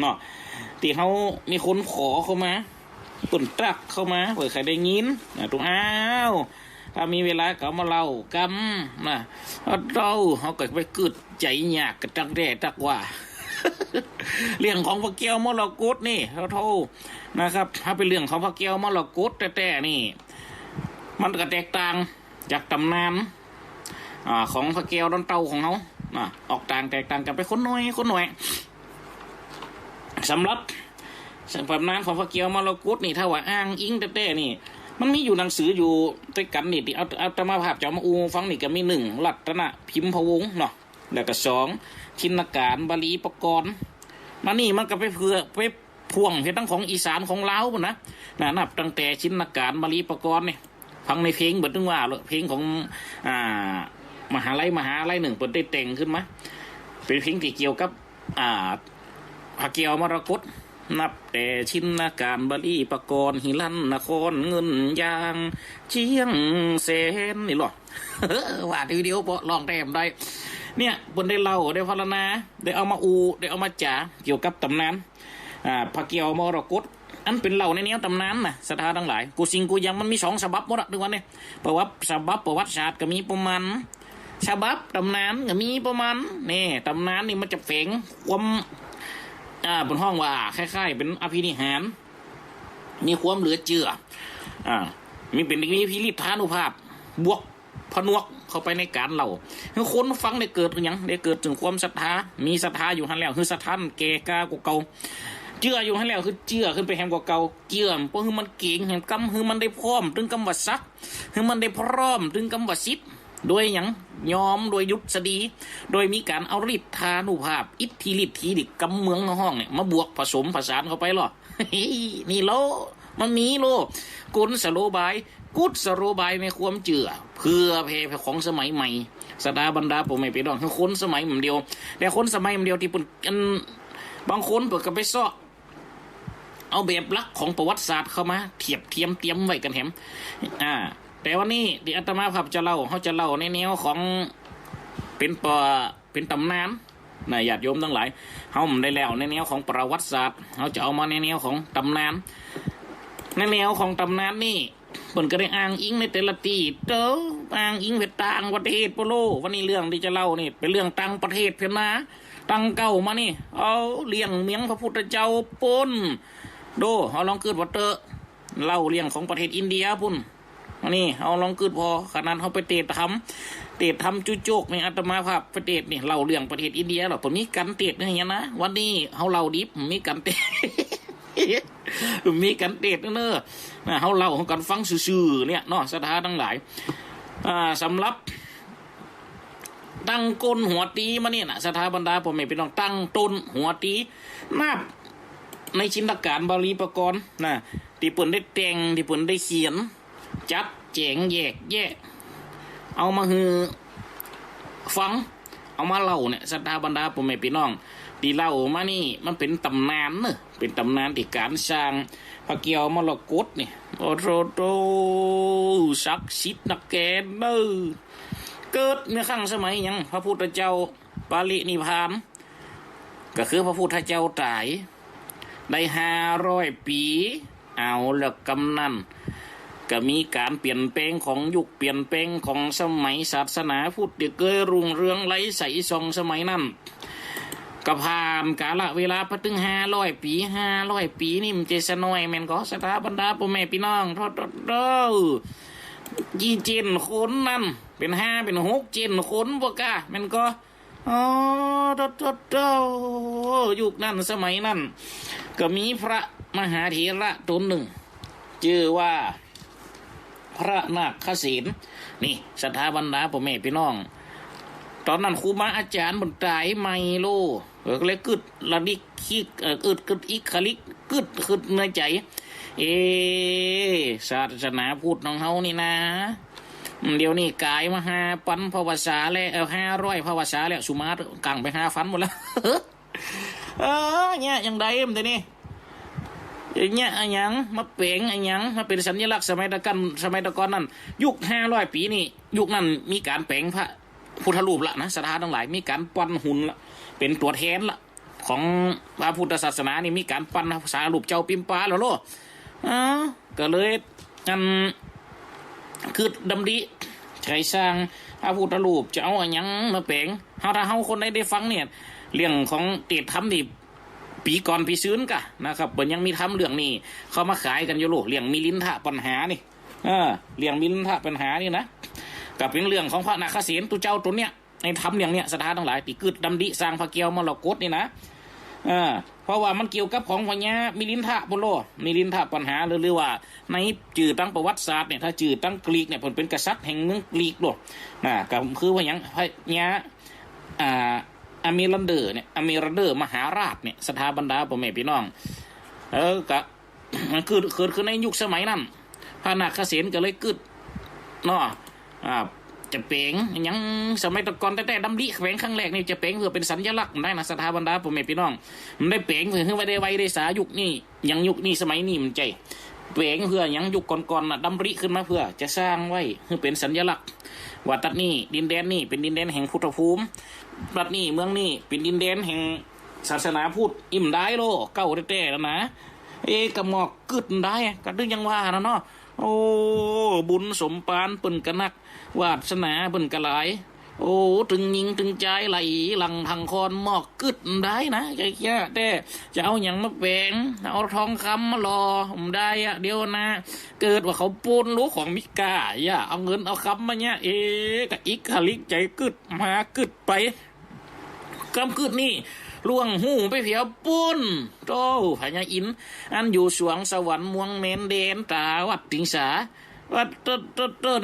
เนาะที่เขามีคนขอเข้ามาตุ่นตักเข้ามาเผื่อใครได้ยินนะตรงอ้าวถ้ามีเวลาก็มาเล่ากันนะเราเขาเกิดไปกึดใจยากกันจังแร่จักว่า เรื่องของพระเกียวมรกตนี่เขาโทษนะครับถ้าเป็นเรื่องของพระเกียวมรกตแต่นี่มันก็แตกต่างจากตำนานของพระเกียวดอนเต่าของเขาออกต่างแตกต่างกันไปคนน้อยสำหรับตำนานของพระเกียวมรกตนี่ถ้าว่าอ้างอิงแต่นี่มันมีอยู่หนังสืออยู่ด้วยกันนี่ที่เอาตมาภาพเจ้ามาอูฟังนี่ก็มี1รัตนพิมพวงศ์เนาะแล้วก็2ชินการบาลีปกรณ์มานี่มันก็ไปเพื่อไปพ่วงเพลงทั้งของอีสานของลาวปุ่นนะนับตั้งแต่ชินการบาลีปกรณ์นี่ฟังในเพลงเบิดนึงว่าเพลงของมหาลัยหนึ่งเปิดได้แต่งขึ้นมาเป็นเพลงที่เกี่ยวกับพระเกียวมรกตนับแต่ชินการบาลีปกรณ์หิลันนครเงินยางเชียงเสนนี่หรอ ว่าทีเดียวพอลองแต้มได้เนี่ยบนได้เล่าได้พรรณนาได้เอามาได้เอามาจ่าเกี่ยวกับตำนานพระเกียวมรกตอันเป็นเล่าในแนวตำนานนะสถานทั้งหลายกูซิงกูยังมันมี2ฉบับหมดทุกวันเนี่ยประวัติฉบับประวัติศาสตร์ก็มีประมาณฉบับตำนานก็มีประมาณนี่ตำนานนี่มันจะแฝงความบนห้องว่าคล้ายๆเป็นอภินิหารมีความเหลือเจือมีเป็นมีพิริธานุภาพบวกผนวกเข้าไปในการเล่าคือคนฟังได้เกิดอย่างได้เกิดถึงความศรัทธามีศรัทธาอยู่หันแล้วคือศรัทธาแก่กล้ากว่าเก่าเจืออยู่หันแล้วคือเจือขึ้นไปแหมกว่าเก่าเจือเพราะคือมันเก่งแห่งกำคือมันได้พร้อมถึงกำวัดซักคือมันได้พร้อมถึงกำวัดซิดโดยอย่างยอมโดยยุทธดีโดยมีการเอาฤทธานุภาพอิทธิฤทธิดิกำเมืองในห้องเนี่ยมาบวกผสมผสานเข้าไปหรอ นี่โลมันมีโลกุลสโลบายกุศสโลบายในความเจือเพื่อเพศของสมัยใหม่สดาบรรดาผมไม่ไปดองคือคนสมัยเดียวแต่คนสมัยเดียวที่ปุ่นบางคนเปิดกับไปซ้อเอาแบบลักของประวัติศาสตร์เข้ามาเทียบเตรียมไว้กันแถมแต่วันนี้ที่อาตมาภาพจะเล่าเขาจะเล่าในแนวของเป็นตำนานญาติโยมทั้งหลายเขาได้แล้วในแนวของประวัติศาสตร์เขาจะเอามาในแนวของตำนานในแนวของตำนานนี่เปิ่นก็ได้อ้างอิงในแต่ละตีอ้างอิงเวต่างประเทศโปโลวันนี้เรื่องที่จะเล่านี่เป็นเรื่องต่างประเทศเพียงนะตั้งเก่ามานี่เอาเลี้ยงเมียงพระพุทธเจ้าปุ่นดูเอาลองเกิดวัตเตอร์เล่าเรื่องของประเทศอินเดียปุ่นนี่เอาลองเกิดพอขนาดเขาไปเตะทำจุโจกในอัตมาภาพประเทศนี่เล่าเรื่องประเทศอินเดียหรอผมมีกันเตะอย่างเงี้ยนะวันนี้เขาเล่าดิบมีกันเตะ มีกันเตะเนอะเขาเล่าของกันฟังซื่อๆเนี่ยเนาะสถานทั้งหลายสำหรับตั้งก้นหัวตีมาเนี่ยนะสถาบรรดาผมไม่เป็นต้องตั้งต้นหัวตีนับในชินตการบาลีปกรณ์ที่เปิ่นได้แต่งที่เปิ่นได้เขียนจัดแจงแยกแยะเอามาฮือฟังเอามาเล่าเนี่ยสถาบรรดาผมไม่เป็นน้องที่เล่ามานี่มันเป็นตำนานเนอะเป็นตำนานที่การสร้างพระเกียวมรกตนี่โอ้โหศักดิ์สิทธิ์นักแกนเนอะเกิดเมื่อครั้งสมัยยังพระพุทธเจ้าปารินิพพานก็คือพระพุทธเจ้าตายได้500 ปีเอาแล้วกำนันก็มีการเปลี่ยนแปลงของยุคเปลี่ยนแปลงของสมัยศาสนาพุทธเกิดรุ่งเรืองไหลใสส่องสมัยนั้นก็ผ่านกาลเวลาพอถึง500 ปีนี่มันจะสน้อยแม่นก็สถาบรรดาพ่อแม่พี่น้องทอดยี่เจนคนนั่นเป็น5เป็น6เจนคนบ่กะแม่นก็ยุคนั้นสมัยนั้นก็มีพระมหาเถระตนหนึ่งชื่อว่าพระนาคเสนนี่สถาบรรดาพ่อแม่พี่น้องตอนนั้นครูบาอาจารย์บนตายไม่โลก็เลยกึดระดิกขี้กึดอีกขลิกกึดในใจศาสนาพูดน้องเฮานี่นะเดี๋ยวนี้กายมา5,000ภาวษาแล้ว500ภาวษาแล้วสุมาตรกังไป5,000หมดแล้วเนี่ยยังได้มันแต่นี่อย่างเงี้ยอย่างมาเป่งอย่างมาเป็นสัญลักษณ์สมัยตะก่อนนั่นยุค500 ปีนี่ยุคนั้นมีการแปลงพระพุทธรูปละนะสถานทั้งหลายมีการปั้นหุ่นละเป็นตัวแทนละ ของพระพุทธศาสนานี่มีการปั้นสารูปเจ้าปิมปาแล้วโลก็เลยอันคือดำริใช้สร้างพระพุทธรูปจะเอาอย่างมาแปลงถ้าเฮาคนได้ฟังเนี่ยเรื่องของเตดทำนี่ปีก่อนปีซื้นกะนะครับเปิ่นยังมีทำเรื่องนี้เขามาขายกันอยู่โลเรื่องมิลินทะปัญหานี่เรื่องมิลินทะปัญหานี่นะกับเป็นเรื่องของพระนาคเสนตุเจ้าตัวเนี้ยในทำอย่างเนี้ยสถานทั้งหลายตีกึดดำดิสร้างพระเกียวมรกตนี่นะเพราะว่ามันเกี่ยวกับของพญามิลินทะบุโรมิลินทะปัญหาหรือว่าในจื่อตั้งประวัติศาสตร์เนี่ยถ้าจื่อตั้งกรีกเนี่ยผลเป็นกษัตริย์แห่งเมืองกรีกด้วยก็คือว่าอย่างพญาอเมรันเดอร์เนี่ยอเมรันเดอร์มหาราชเนี่ยสถาบรรดาพ่อแม่พี่น้องก็คือในยุคสมัยนั้นพระนาคเสนก็เลยกึดเนาะจะเป่งยังสมัยตะกอนแต่ดำดิแขวงครั้งแรกนี่จะเป่งเพื่อเป็นสัญลักษณ์ได้นะสถาบรรดาพ่อแม่พี่น้องมันได้เป่งเพื่อไว้ได้ไว้ได้สายุคนี้ยังยุคนี้สมัยนี้มันใจเป่งเพื่อยังยุคก่อนๆน่ะดำริขึ้นมาเพื่อจะสร้างไว้เพื่อเป็นสัญลักษณ์ว่าตัดนี่ดินแดนนี่เป็นดินแดนแห่งพุทธภูมิตัดนี่เมืองนี่เป็นดินแดนแห่งศาสนาพุทธอิ่มได้โลเก่าแต่แล้วนะกระหมอกกึดได้ก็ดึงยังว่านะเนาะโอ้บุญสมปานเปิ่นกระนักวาสนาเปิ่นกระหลายโอ้ถึงยิงถึงใจไหลหลังทางคอนหมอกกึดได้นะใจแค่แต่จะเอาอย่างมาแปลงเอาทองคำมารอผมได้อะเดี๋ยวนะเกิดว่าเขาปูนรู้ของมิกาอย่าเอาเงินเอาคำมาเนี่ยกับอีกขลิกใจกึดมากึดไปกำกึดนี่ล่วงหูไปเผียวปุ้นโตพญาอินอันอยู่สวงสวรรค์มวงเมนเดนตาวัดติงสาวัด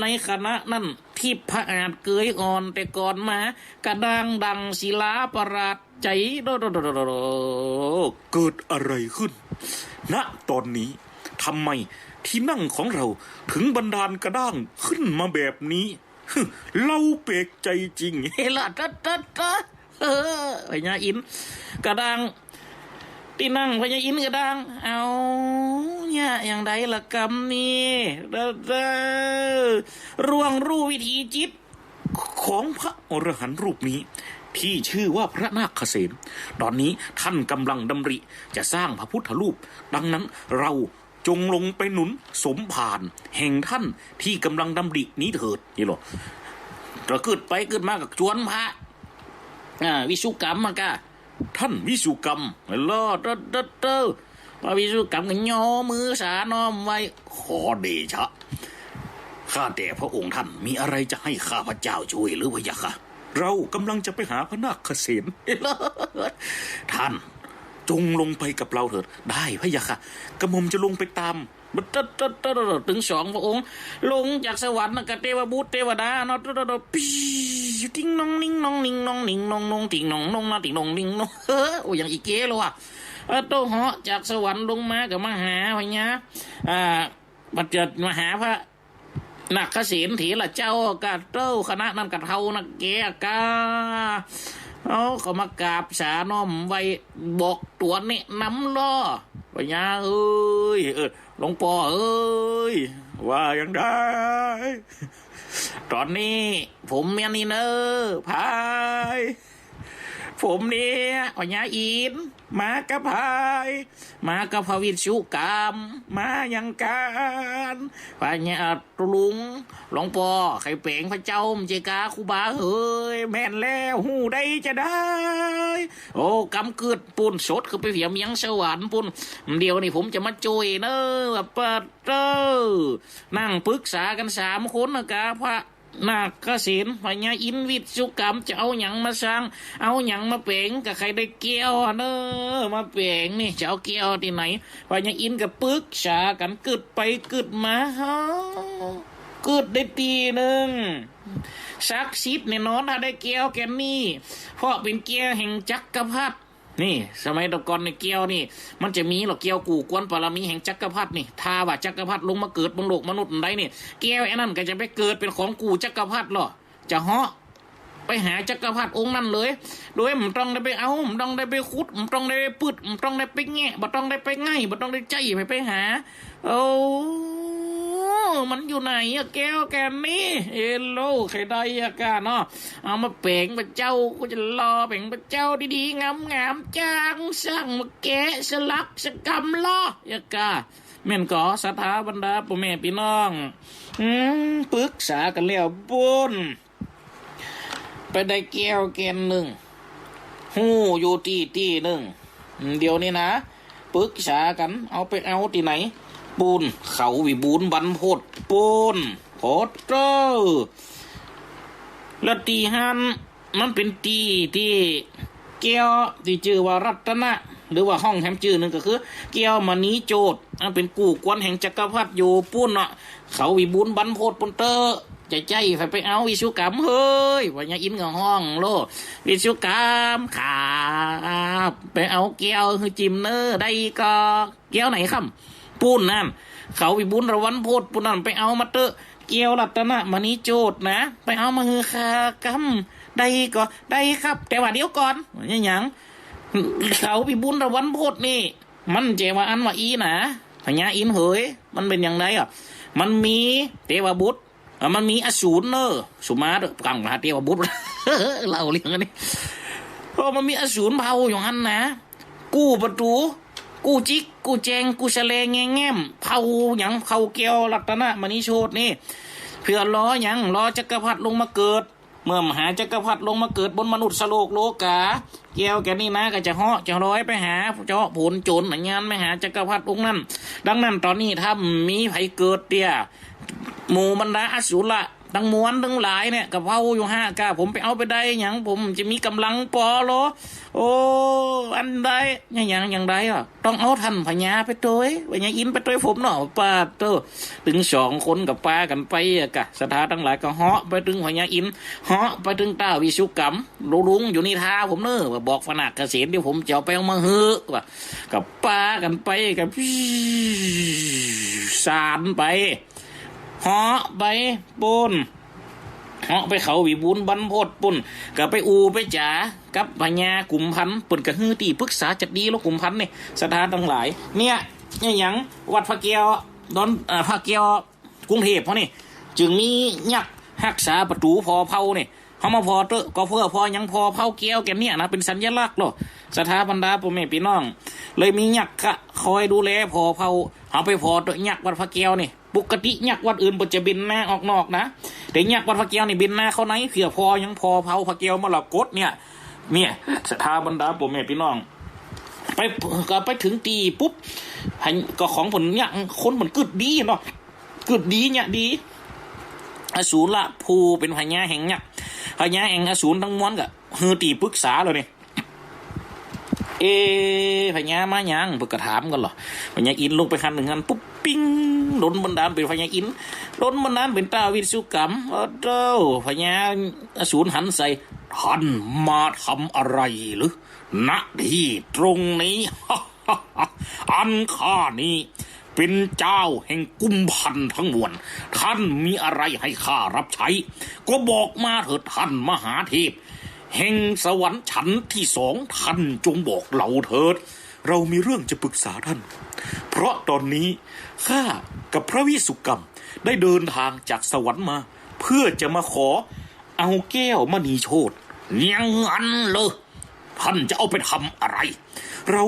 ในคณะนั่นที่พระอาจเกยอ่อนแต่ก่อนมากระดังดังศิลาประหลาดใจเกิดอะไรขึ้นณตอนนี้ทำไมที่นั่งของเราถึงบันดาลกระด้างขึ้นมาแบบนี้เล่าเปกใจจริงเฮล่ะพญาอินกระดังที่นั่งพญาอินกระดังเอาเนี่ยอย่างใดละกรรมนี่ร่วงรู้วิธีจิตของพระอรหันต์รูปนี้ที่ชื่อว่าพระนาคเสนตอนนี้ท่านกำลังดำริจะสร้างพระพุทธรูปดังนั้นเราจงลงไปหนุนสมภารแห่งท่านที่กำลังดำรินี้เถิดนี่หรอเราเกิดไปเกิดมากับจวนพระวิสุกรรมมากะท่านวิสุกรรมลอดพระวิสุกรรมก็ย่อมือสาน้อมไว้ขอเดชะข้าแต่พระองค์ท่านมีอะไรจะให้ข้าพระเจ้าช่วยหรือพะยะค่ะเรากำลังจะไปหาพระนาคเสนท่านจงลงไปกับเราเถิดได้พะยะค่ะกระหม่อมจะลงไปตามถึง2พระองค์ลงจากสวรรค์กับเทวบุตรเทวดาเนาะปีติ้งน้องนิ่งน้องนิ่งน้องนิ่งน้องนงติ่งน้องนงนะติ่งน้องนิ่งน้องโอ้ยังอีเก๋เลยว่ะโตเหาะจากสวรรค์ลงมากับมหาพญาบัดเจิดมหาพระนาคเสนถีละเจ้ากะเต้าคณะนั้นกะเท่านักแกกาเขามากราบสาน้อมไว้บอกตัวนี่น้ำล่อพญาเอ้ยหลวงพ่อเอ้ยว่ายังได้ตอนนี้ผมเมียนี่เนอพายผมเนี่ยพญาอินมากับพายมากับพระวิสุกรรมมายังการพญาลุงหลวงพ่อไข่เป่งพระเจ้าเจกาคูบาเฮ้ยแม่นแล้วหูได้จะได้โอ้กำเกิดปุ่นสดคือไปเผียมยังสวรรค์ปุ่นเดี๋ยวนี่ผมจะมาจุยเนอเปิดนั่งปรึกษากัน3 คนนะกะพระนาคเสนพญาอินวิสุกรรมจะเอาหยังมาสร้างเอาหยังมาเป่งกับใครได้เกี่ยวเนอมาเป่งนี่จะเอาเกี่ยวที่ไหนพญาอินกับปึกษากันกึดไปกึดมากึดได้ตีหนึ่งศักดิ์สิทธิ์เนี่ยนอนถ้าได้เกี่ยวแกนี่เพราะเป็นเกี่ยวแห่งจักรพรรดินี่สมัยตะกอนในเกี่ยวนี่มันจะมีหรอกเกี่ยวกูกวนปรมีแห่งจักรพรรดินี่ถ้าว่าจักรพรรดิลงมาเกิดบนโลกมนุษย์ได้นี่เกี่ยวไอ้นั่นก็จะไปเกิดเป็นของกูจักรพรรดิหรอจะเหาะไปหาจักรพรรดิองค์นั้นเลยโดยมันต้องได้ไปเอามันต้องได้ไปขุดมันต้องได้ไปปึดมันต้องได้ไปแงะมันต้องได้ไปง่ายมันต้องได้ใจไปหาโอ้ มันอยู่ไหนอะแก้วแกนนี่เอโลใครได้อะกาเนาะเอามาเป่งพระเจ้ากูจะรอเป่งพระเจ้าดีๆงามๆจ้างสั่งมาแกะสลักสกรรมล้อยากาแม่นก่อสถาบรรดาพ่อแม่พี่น้องปรึกษากันแล้วบุญไปได้แก้วแกนหนึ่งหู้อยู่ที่หนึ่งเดี๋ยวนี้นะปรึกษากันเอาไปเอาที่ไหนปูนเขาวิบูลย์บรรพตปูนโพดเตอร์และตีหันมันเป็นตีที่เกี่ยวที่ชื่อว่ารัตนะหรือว่าห้องแฮมจื่อนึงก็คือเกี่ยวมณีโจทย์เป็นกู่กวนแห่งจักรพรรดิอยู่ปูนเนาะเขาวิบูลย์บรรพตปูนเตอร์ใจไปเอาวิชุกรรมเฮ้ยว่าอย่าอินกับห้องโลวิชุกรรมขาไปเอาเกี่ยวคือจิมเนอร์ได้ก็เกี่ยวไหนครับปูนนั่นเขาวิบูลย์ระวันโพดปูนนั่นไปเอามาเตอะเกี่ยวรัตนะมณีโจทย์นะไปเอามาคือคากรรมได้ก็ได้ครับแต่ว่าเดี๋ยวก่อนอย่างเขาวิบูลย์ระวันโพดนี่มันเจว่าอันว่าอีนะพญาอินเฮ้ยมันเป็นอย่างไรอ่ะมันมีเทวบุตรมันมีอสูรเนอะสุมาเด้อกังหาเทวบุตร เล่าเรื่องอันนี้เพราะมันมีอสูรเผาอย่างนั้นนะกู้ประตูกู้จิกกู้แจงกู้เฉลงแง่มเผาอย่างเผาเกี่ยวรัตนะมณีโชตนี่เพื่อล้ออย่างล้อจักรพรรดิลงมาเกิดเมื่อมหาจักรพรรดิลงมาเกิดบนมนุษย์สโลกโลกาเกี่ยวแกนี่นะก็จะเหาะจะร้อยไปหาเจาะผลโจรหนังงานไม่หาจักรพรรดิองค์นั้นดังนั้นตอนนี้ถ้ามีไผเกิดเตี้ยหมู่บรรดาอสูรละทั้งมวลทั้งหลายเนี่ยกับเผาอยู่5 กาผมไปเอาไปได้อย่างผมจะมีกำลังปอโลโอ้อันใดอย่างใดอ่ะต้องเอาท่านพญาไปตัวพญาอินไปตัวผมเนาะป้าเตอถึง2 คนกับป้ากันไปกะสถาทั้งหลายก็เหาะไปถึงพญาอินเหาะไปถึงต้าวิชุกรรมลุงอยู่นี่ท่าผมเนอะว่าบอกฝนักเกษตรเดี๋ยวผมจะเอาไปเอามาฮือว่ากับป้ากันไปกับสานไปเหาะไปปุนเหาะไปเขาวิบูลย์บรรพตปุนก็ไปอูไปจ๋ากับพญากุมพันธ์ปุนก็ฮือตีปรึกษาจัดดีแล้วกุมพันธ์นี่สถานทั้งหลายเนี่ยอย่างวัดพระเกียวดอนพระเกียวกรุงเทพเพราะนี่จึงมียักษ์รักษาประตูพอเผานี่เขามาพอเตอะก็เพื่อพอยังพอเผาเกี้ยวแกเนี่ยนะเป็นสัญลักษณ์หรอสถาบรรดาพ่อแม่พี่น้องเลยมียักษ์คอยดูแลพอเผาเอาไปพอเตอะยักษ์วัดพระเกียวนี่ปกติยักษ์วัดอื่นจะบินหน้าออกนอกนะแต่ยักษ์วัดพระเกียวนี่บินหน้าเขาไหนเผื่อพอยังพอเผาพระเกียวมาหลอกกดเนี่ยสถาบรรดาพ่อแม่พี่น้องไปถึงตีปุ๊บก็ของผลเนี่ยคนผลกึดดีเนาะกึดดีเนี่ยดีอสูรละภูเป็นพญาแห่งเนี่ยพญาแห่งอสูรทั้งม้วนก็ฮือตีปรึกษาเลยพญามายังเพิ่งกระถามกันหรอพญาอินลงไปคันหนึ่งคันปุ๊บปิ้งโดนบันดาลเป็นพญาอินโดนบันดาลเป็นตาวิสุกรรมเจ้าพญาอสูรหันใส่ท่านมาทำอะไรหรือณที่ตรงนี้ อันข้านี้เป็นเจ้าแห่งกุมพันธ์ทั้งมวลท่านมีอะไรให้ข้ารับใช้ก็บอกมาเถิดท่านมหาเทพแห่งสวรรค์ชั้นที่2ท่านจงบอกเราเถิดเรามีเรื่องจะปรึกษาท่านเพราะตอนนี้ข้ากับพระวิสุกรรมได้เดินทางจากสวรรค์มาเพื่อจะมาขอเอาแก้วมณีโชติอย่างนั้นเลยท่านจะเอาไปทำอะไรเรา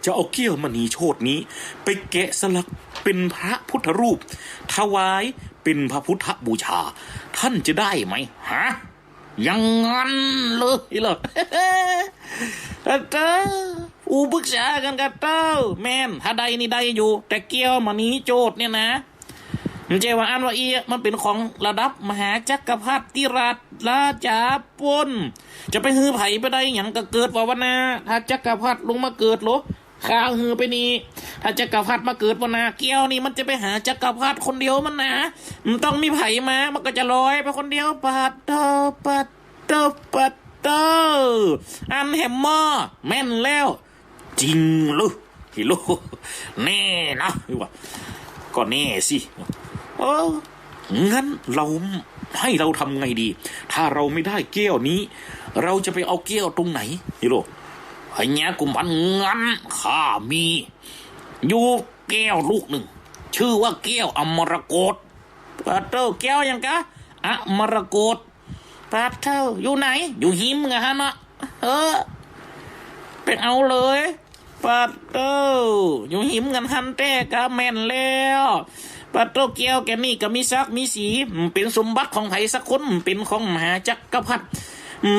จะเอาแก้วมณีโชตินี้ไปแกะสลักเป็นพระพุทธรูปถวายเป็นพระพุทธบูชาท่านจะได้ไหมฮะยังงั้นเลยเหรอ เต้าอูปรึกษากันกับเต้าแม่นถ้าใดนี่ได้อยู่แต่แก้วมณีโจทย์เนี่ยนะมันเจว่าอันว่าอีมันเป็นของระดับมหาจักรพรรดิราชราชาปนจะไปฮือไผ่ไปได้อย่างก็เกิดว่าวันนาถ้าจักรพรรดิลงมาเกิดหรอข้าวฮือไปนี่ถ้าจักรพรรดิมาเกิดวันนาเกี้ยวนี่มันจะไปหาจักรพรรดิคนเดียวมันนะมันต้องมีไผ่มามันก็จะลอยไปคนเดียวปัดเตออันแฮมเมอร์แม่นแล้วจริงหรือฮิโลแน่นะว่าก็แน่สิงั้นเราทำไงดีถ้าเราไม่ได้แก้วนี้เราจะไปเอาแก้วตรงไหนฮิโร่พญากุมพันธ์งั้นข้ามีอยู่แก้วลูกหนึ่งชื่อว่าแก้วอมรกต ปาเต้าแก้วยังกะอะมรกตปาเต้าอยู่ไหนอยู่หิมไงฮะเนาะไปเอาเลยปาเต้าอยู่หิมกันฮันแต่กะแม่นแล้วปาเต้าแก้วแกนี่ก็มีซักมีสีเป็นสมบัติของไผสักคนเป็นของมหาจักรพรรดิ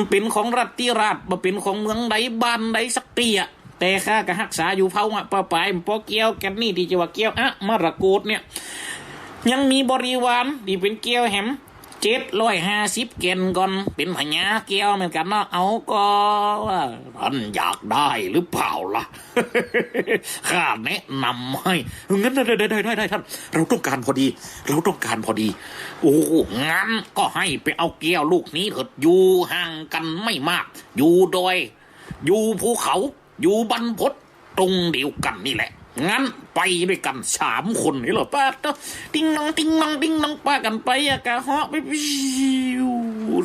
เป็นของรัตติราชบ่เป็นของเมืองใดบ้านใดสักเตียแต่ข้าก็รักษาอยู่เผาอ่ะป้าปายพอแก้วแกนี่ที่จะว่าแก้วอะมรกตเนี่ยยังมีบริวารที่เป็นแก้วแหม750 เกนก่อนเป็นพญาแก้วเหมือนกันเนาะเอาก็ว่าท่านอยากได้หรือเปล่าล่ะ ข้าแนะนำให้งั้นได้ท่านเราต้องการพอดีโอ้งั้นก็ให้ไปเอาแก้วลูกนี้เถิดอยู่ห่างกันไม่มากอยู่ดอยอยู่ภูเขาอยู่บรรพตตรงเดียวกันนี่แหละงั้นไปด้วยกัน3 คนนี่เหรอป้าติ้งน้องป้ากันไปอะกะเหาะไป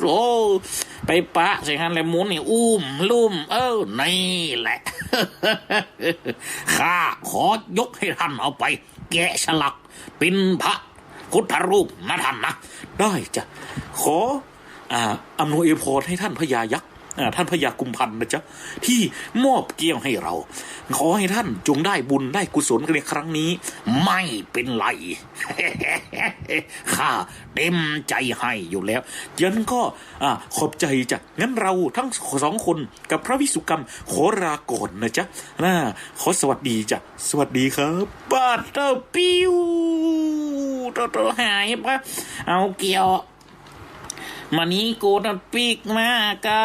โอ้ไปปะใส่ฮันแล้วหมุนนี่ลุ่มนี่แหละ ข้าขอยกให้ท่านเอาไปแกะสลักเป็นพระพุทธรูปนะท่านนะได้จ้ะขออำนวยพรให้ท่านพญายักษ์ท่านพญากุมพันธ์นะจ๊ะที่มอบเกี้ยวให้เราขอให้ท่านจงได้บุญได้กุศลในครั้งนี้ไม่เป็นไร ข้าเต็มใจให้อยู่แล้วยันก็ขอบใจจ้ะงั้นเราทั้ง2 คนกับพระวิสุกรรมขอลาก่อนนะจ๊ะขอสวัสดีจ้ะสวัสดีครับบ้านเต้าปิ้วตัวหายปะเอาเกี่ยวมานี้โกนปีกมากะ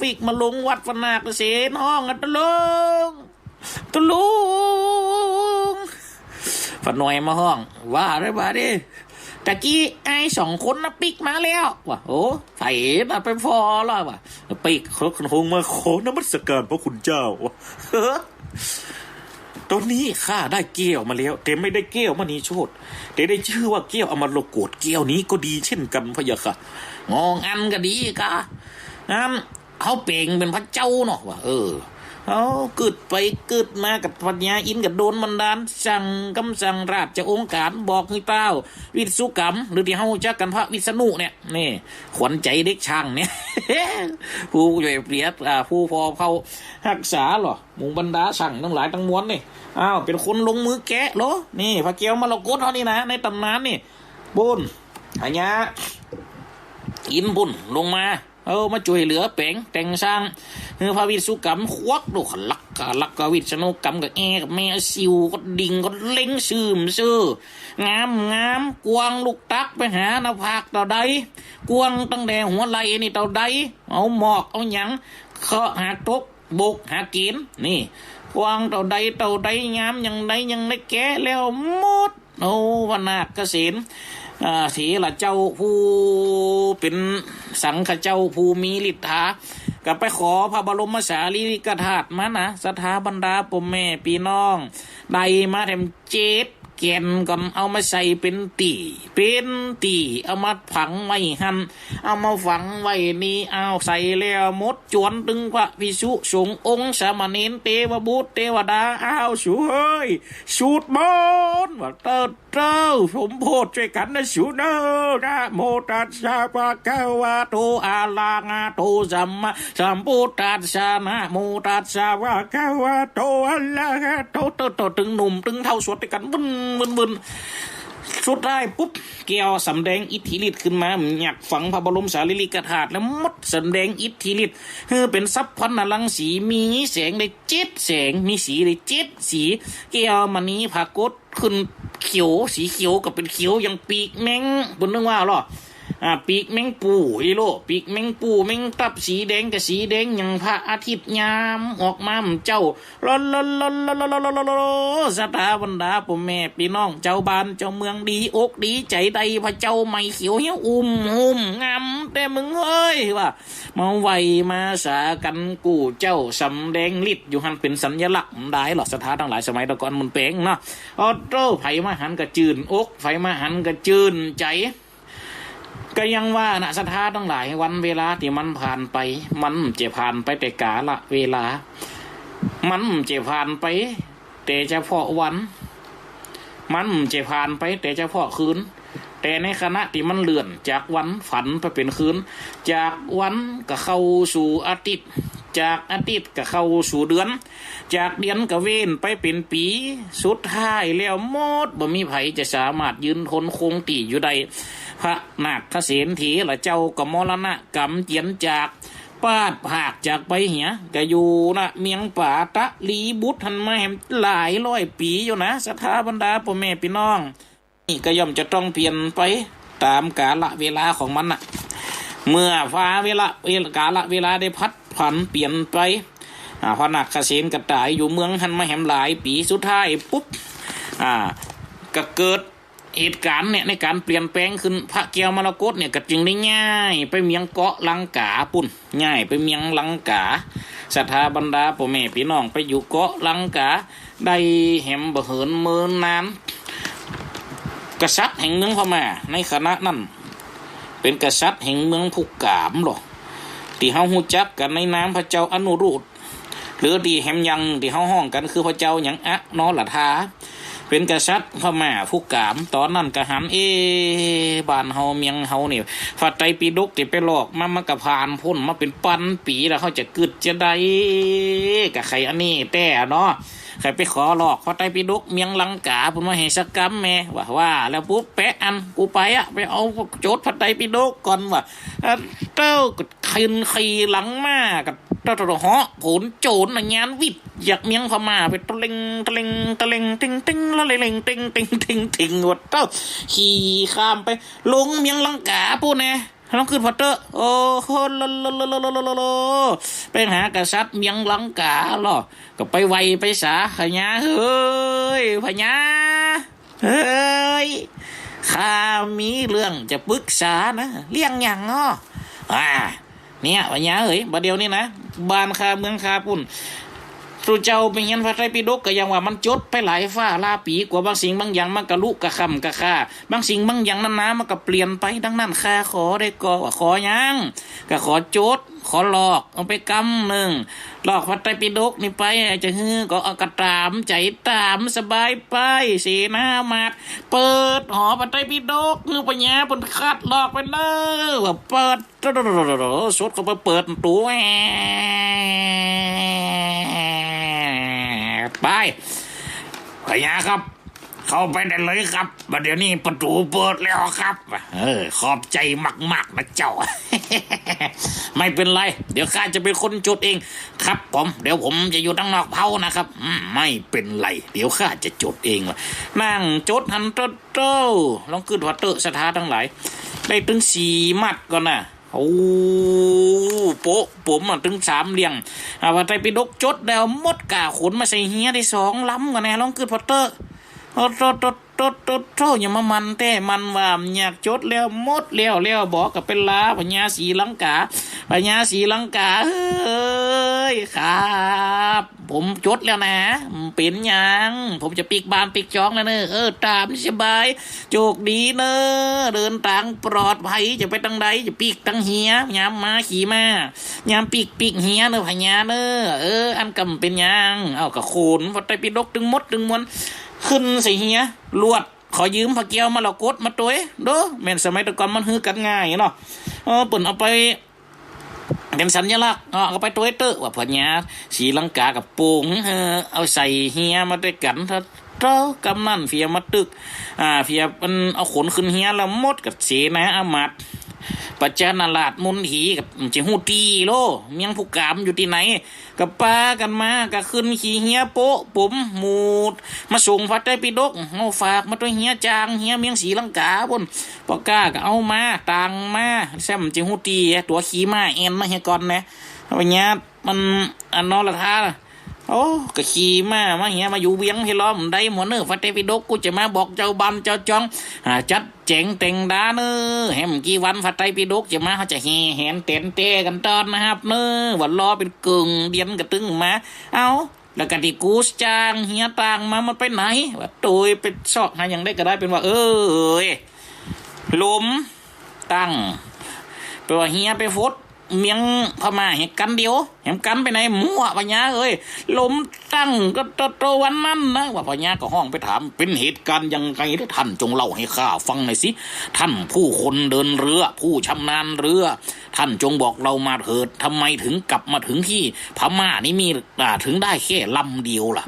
ปีกมาลงวัดฟนาเกษตรห้องตะลุงฝนหน่อยมาห้องว่าได้บ้าดิตะกี้ไอ้2 คนนะปีกมาแล้วว่ะโอ้ไผ่น่ะไปพอแล้วว่ะปีกเขาคงมาขอนมัสการพระคุณเจ้าตอนนี้ข้าได้เกี้ยวมาแล้วแต่ไม่ได้เกี้ยวมณีโชติแต่ได้ชื่อว่าเกี้ยวอมรกตเกี้ยวนี้ก็ดีเช่นกันพะยะค่ะงองอันก็ดีกะงั้นเขาเป่งเป็นพระเจ้าเนาะว่าเขาเกิดไปเกิดมากับปัญญาอินกับโดนบันดาลสั่งคำสั่งราชองค์การบอกให้เต้าวิสุกรรมหรือที่เฮาจักกันพระวิษณุเนี่ยนี่ขวัญใจเด็กช่างเนี่ย ผู้ใหญ่เปรียบผู้พอเขารักษาหรอหมู่บรรดาสั่งทั้งหลายทั้งมวลนี่เป็นคนลงมือแกะเหรอนี่พระเกียวมรกตเท่านี้นะในตำนานนี่บุญหายาอินบุญลงมามาช่วยเหลือเป่งแต่งสร้างพระวิสุกรรมควักดูลักกวิษณุกรรมกับกับแม่ซิวก็ดิ่งก็เล้งซื่องามกวางลูกตักไปหาหน้าผากต่อใดกวางตั้งแต่หัวไหล่นี่ต่อใดเอาหมอกเอาหยังเคาะหาตกบกหากินนี่กวางต่อใดงามยังได้แก่แล้วหมดวนาคเกษมถีละเจ้าผู้เป็นสังฆเจ้าผู้มีฤทธาก็ไปขอพระบรมสารีริกธาตุมานะสถาบรรดาพ่อแม่พี่น้องได้มาแถม7 แกนก่อนเอามาใส่เป็นตีเอามาฝังไว้หันเอามาฝังไว้นี่เอาใส่แล้วมดจวนตึงพระภิกษุสงฆ์องค์สามเณรเทวบุตรเทวดาสูเฮ้ยสูดมนต์ว่าเต้าสมโพธิช่วยกันนะสูเนอนะโมตัสสะภะคะวะโตอะระหะโตสัมพุทธัสสะนะโมตัสสะภะคะวะโตอะระหะโตตึงหนุ่มตึงเท่าสวดกันบึ้นสุดท้ายปุ๊บเกี่ยวสำแดงอิทธิฤทธิ์ขึ้นมาอยากฝังพระบรมสารีริกธาตุแล้วมดสำแดงอิทธิฤทธิ์เป็นทรัพย์พันรังสีมีแสงได้7 แสงมีสีได้7 สีเกี่ยวมันนี้ผากดขึ้นเขียวสีเขียวกับเป็นเขียวอย่างปีกแมงบนนึกว่าหรอปีกแมงปูฮีโร่ปีกแมงปูแมงตับสีแดงกับสีแดงอย่างพระอาทิตย์ยามออกมาเจ้าสถาบรรดาพ่อแม่พี่น้องเจ้าบ้านเจ้าเมืองดีอกดีใจใดพระเจ้าไม่เขียวเหี้ยงามแต่มึงเอ้ยว่ามาไวมาสากันกูเจ้าสำแดงฤทธิ์อยู่หันเป็นสัญลักษณ์ได้หรอสถานทั้งหลายสมัยตะก่อนมันเป่งเนาะไผมาหันกระจืนอกไผมาหันกระจืนใจก็ยังว่านะศรัทธาทั้งหลายวันเวลาที่มันผ่านไปมันจะผ่านไปแต่กาละเวลามันจะผ่านไปแต่เฉพาะวันมันจะผ่านไปแต่เฉพาะคืน แต่ในขณะที่มันเลื่อนจากวันฝันไปเป็นคืนจากวันก็เข้าสู่อาทิตย์จากอาทิตย์ก็เข้าสู่เดือนจากเดือนก็เว้นไปเป็นปีสุดท้ายแล้วหมดบ่มีไผจะสามารถยืนทนคงที่อยู่ได้พระนาคเษนถีละเจ้าก็มรณะกรรมเจียนจากปาดผากจากไปเหียก็อยู่นะเมียงป่าตะลีบุตรทันมาแหมหลายร้อยปีอยู่นะสถาบรรดาพ่อแม่พี่น้องนี่ก็ย่อมจะต้องเปลี่ยนไปตามกาลเวลาของมันน่ะเมื่อฟ้ากาลเวลาได้พัดผันเปลี่ยนไปพระนาคเษนกระต่ายอยู่เมืองทันมาแหมหลายปีสุดท้ายปุ๊บก็เกิดเหตุการณ์เนี่ยในการเปลี่ยนแปลงขึ้นพระแก้วมรกตเนี่ยก็จึงได้ง่ายไปเมียงเกาะลังกาปุ่นง่ายไปเมียงลังกาศรัทธาบรรดาพ่อแม่พี่น้องไปอยู่เกาะลังกาได้แหมบ่เหินเมินนานกษัตริย์แห่งเมืองพม่าในคณะนั้นเป็นกษัตริย์แห่งเมืองภูกามหรอที่เฮาฮู้จักกันในนามพระเจ้าอนุรุตหรือที่แหมยังที่เฮาฮ้องกันคือพระเจ้าหยังอะนอละทาเป็นกษัตริย์พม่าภูกามตอนนั้นก็หันบ้านเฮาเมียงเฮานี่พระไตรปิฎกที่ไปหลอกมันก็ผ่านพ้นมาเป็นปันปีแล้วเขาจะกึดจะได้กับใครอันนี้แต่เนาะใครไปขอหลอกพระไตรปิฎกเมียงลังกาพุ่นมาให้สักกรรมแม่ว่าแล้วปุ๊บแปะอันกูไปไปเอาโจทย์พระไตรปิฎกก่อนว่าเต้าก็ขึ้นขี่หลังมากับเต้าเหาะผลโจรน่ะงานวิทย์อยากเมียงพม่าไปตะเล็งติงละเลงติงหมดเต้าขี่ข้ามไปลงเมียงลังกาพูดแน่ลองขึ้นพอเตอร์โอ้โหไปหากษัตริย์เมียงลังกาหรอก็ไปไวไปสาขยะเฮ้ยพญาเฮ้ยข้ามีเรื่องจะปรึกษานะเรื่องอย่างอ้อเนี่ยพญาเฮ้ยบัดเดียวนี่นะบ้านข้าเมืองข้าปุ่นสู่เจ้าไปเห็นพระไตรปิฎกก็ยังว่ามันจดไปหลายฟ้าลาปีกว่าบางสิ่งบางอย่างมันกะลุกะคำกะค่าบางสิ่งบางอย่างนั้นนะมันก็เปลี่ยนไปดังนั้นข้าขอได้ก็ว่าขอยังก็ขอโจทย์ขอหลอกเอาไปกำหนึ่งหลอกพระไตรปิฎกนี่ไปจะฮือก็เอากระตามใจตามสบายไปเสนามาดเปิดหอพระไตรปิฎกคือปัญญาบนคัดหลอกไปเลยว่าเปิดสุดก็ไปเปิดตัวไปพญาครับเข้าไปได้เลยครับบัดเดี๋ยวนี้ประตูเปิดแล้วครับขอบใจมากๆนะเจ้า ไม่เป็นไรเดี๋ยวข้าจะเป็นคนจดเองครับผมเดี๋ยวผมจะอยู่ด้านนอกเผานะครับไม่เป็นไรเดี๋ยวข้าจะจดเองนั่งจดหันโตลองขึ้นวัดเตอสถาทั้งหลายได้ถึง4 มัดก่อนนะโอ้โป๊ะผมถึง3 เลี่ยงพระไตรปิฎกจดแล้วมดกาขนมาใส่เฮียได้2 ลำกันแน่ลองขึ้นพอเตอร์โตอย่ามามันแต่มันว่าอยากจดแล้วมดแล้วบอกกับเป็นลาพญาศรีลังกาเอ้ยครับผมจดแล้วนะเป็นยังผมจะปิกบานปิกจองแล้วเนอะตามสบายโชคดีเนอะเดินทางปลอดภัยจะไปทางใดจะปิกทางเฮียยามมาขี่มายามปิกเฮียเนอะพญาเนอะอันกำเป็นยังเอากระโขนวัดไตรปิฎกดึงมดดึงมวลขึ้นใส่เฮียลวดขอยืมพระเกียวมาหลอกกดมาตัวเด้อแม่นสมัยตะก่อนมันฮือกันง่ายเนาะปุ่นเอาไปเป็นสัญลักษณ์เอาไปตัวเตอว่าพญาศรีลังกากับโป่งเอาใส่เฮียมาด้วยกันถ้าเจ้ากำนันเฟียมาตึกเฟียมันเอาขนขึ้นเฮียแล้วมดกับเสนาอามาตย์ปัจจานาลาดมุนหีกับเจหูตีโลเมียงภูกามอยู่ที่ไหนกับป้ากันมาก็ขึ้นขี่เฮียโป๊ะผมหมูดมาส่งพระไตรปิฎกเอาฝากมาตัวเฮียจางเฮียเมียงศรีลังกาบนปอกล้าก็เอามาต่างมาแซมเจหูตีตัวขี่ม้าเอ็นมาเฮียก่อนนะวันนี้มันอันนอละท่าโอ้ก็ขี่มาเฮียมาอยู่เวียงให้ล้อมได้หมดเนอพระไตรปิฎกกูจะมาบอกเจ้าบันเจ้าจองจัดเจ๋งเต็งดาเนอแหมกี่วันพระไตรปิฎกจะมาเขาจะแห่แหนเต้นเต้กันตอนนะครับเนอวันรอเป็นกึ่งเดียนกระตึงมาเอาแล้วกันที่กูจางเฮียต่างมามันไปไหนว่าตัวไปซอกหาอย่างได้ก็ได้เป็นว่าหลุมตั้งแปลว่าเฮียไปฟดเมียงพม่าเหตุกันเดียว แหมกันไปไหนมั่วพญาเอ้ยลมตั้งก็โตวันนั้นนะว่าพญาก็ห้องไปถามเป็นเหตุการณ์ยังไงที่ท่านจงเล่าให้ข้าฟังหน่อยสิท่านผู้คนเดินเรือผู้ชำนาญเรือท่านจงบอกเรามาเถิดทำไมถึงกลับมาถึงที่พม่านี่มีถึงได้แค่ลำเดียวล่ะ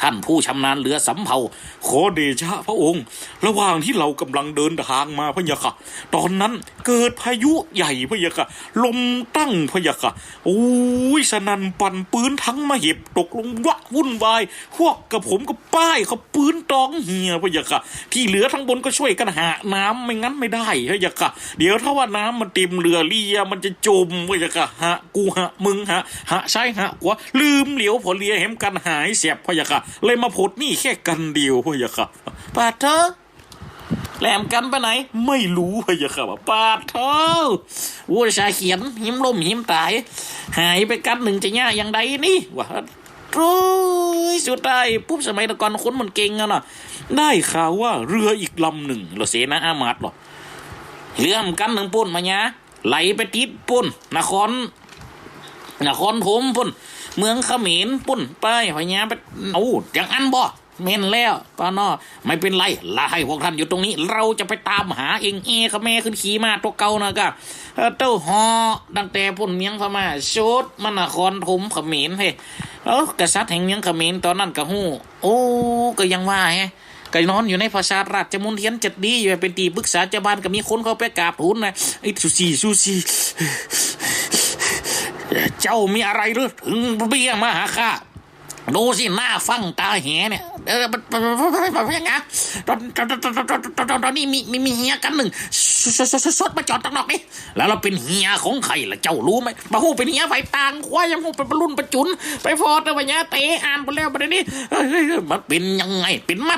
ท่านผู้ชำนาญเรือสำเภาขอเดชะพระองค์ระหว่างที่เรากำลังเดินทางมาพะยะค่ะตอนนั้นเกิดพายุใหญ่พะยะค่ะลมตั้งพะยะค่ะโอ้ยสนั่นปั่นปืนทั้งมหิบตกลงวะวุ่นวายพวกกับผมก็ป้ายเขาปืนตองเหียพะยะค่ะที่เหลือทั้งบนก็ช่วยกันหาน้ำไม่งั้นไม่ได้พะยะค่ะเดี๋ยวถ้าว่าน้ำมันเต็มเรือเลียมันจะจมพะยะค่ะหะกูหะมึงหะใช่หะกว่าลืมเหลียวพอเลียเห็มกันหายเสียบพะยะค่ะเลยมาพดนี่แค่กันเดียวพะยะค่ะปาดเธอแหลมกันไปไหนไม่รู้พะยะค่ะปาดเธอวัวชาเขียนหิมล้มหิมตายหายไปกันหนึ่งจะยากอย่างใดนี่วะโอ้ยสุดท้ายปุ๊บสมัยตะกอนคนมันเก่งอะน่ะได้ข่าวว่าเรืออีกลำหนึ่งเราเสนาอามาตย์หรอเรือมกันหนึ่งปุ่นมาเนี้ยไหลไปติดปุ่นนครธมปุ่นเมืองเขมรปุ่นไปพญาไปอย่างอันบ่เม่นแล้วป้านอไม่เป็นไรลาให้พวกท่านอยู่ตรงนี้เราจะไปตามหาเองขแม่ขึ้นขี่มาตัวเก่านะก็เต้าหอตั้งแต่ปุ่นเมียงพม่าชุดมันนครธมเขมรเฮ้กษัตริย์แห่งเมียงเขมรตอนนั้นก็ฮู้โอ้ก็ยังว่าไงก็นอนอยู่ในพระชาราชมณฑลจัดดีอยู่เป็นตีปรึกษาเจ้าบ้านก็มีคนเขาไปกราบทูลนะไอ้ซูซีเจ้ามีอะไรหรือถึงเบี้ยมาหาข้าดูสิหน้าฟังตาแหเนี่ยเป็นไงตอนนี้มีเฮียกันหนึ่งสดมาจอดตั้งนอกนี่แล้วเราเป็นเฮียของใครล่ะเจ้ารู้ไหมมาหูเป็นเฮียไฟต่างควายยังหูเป็นปรุ่นประจุนไปพอแต่วันนี้เตะอ่านไปแล้วประเด็นนี้มันเป็นยังไงเป็นมั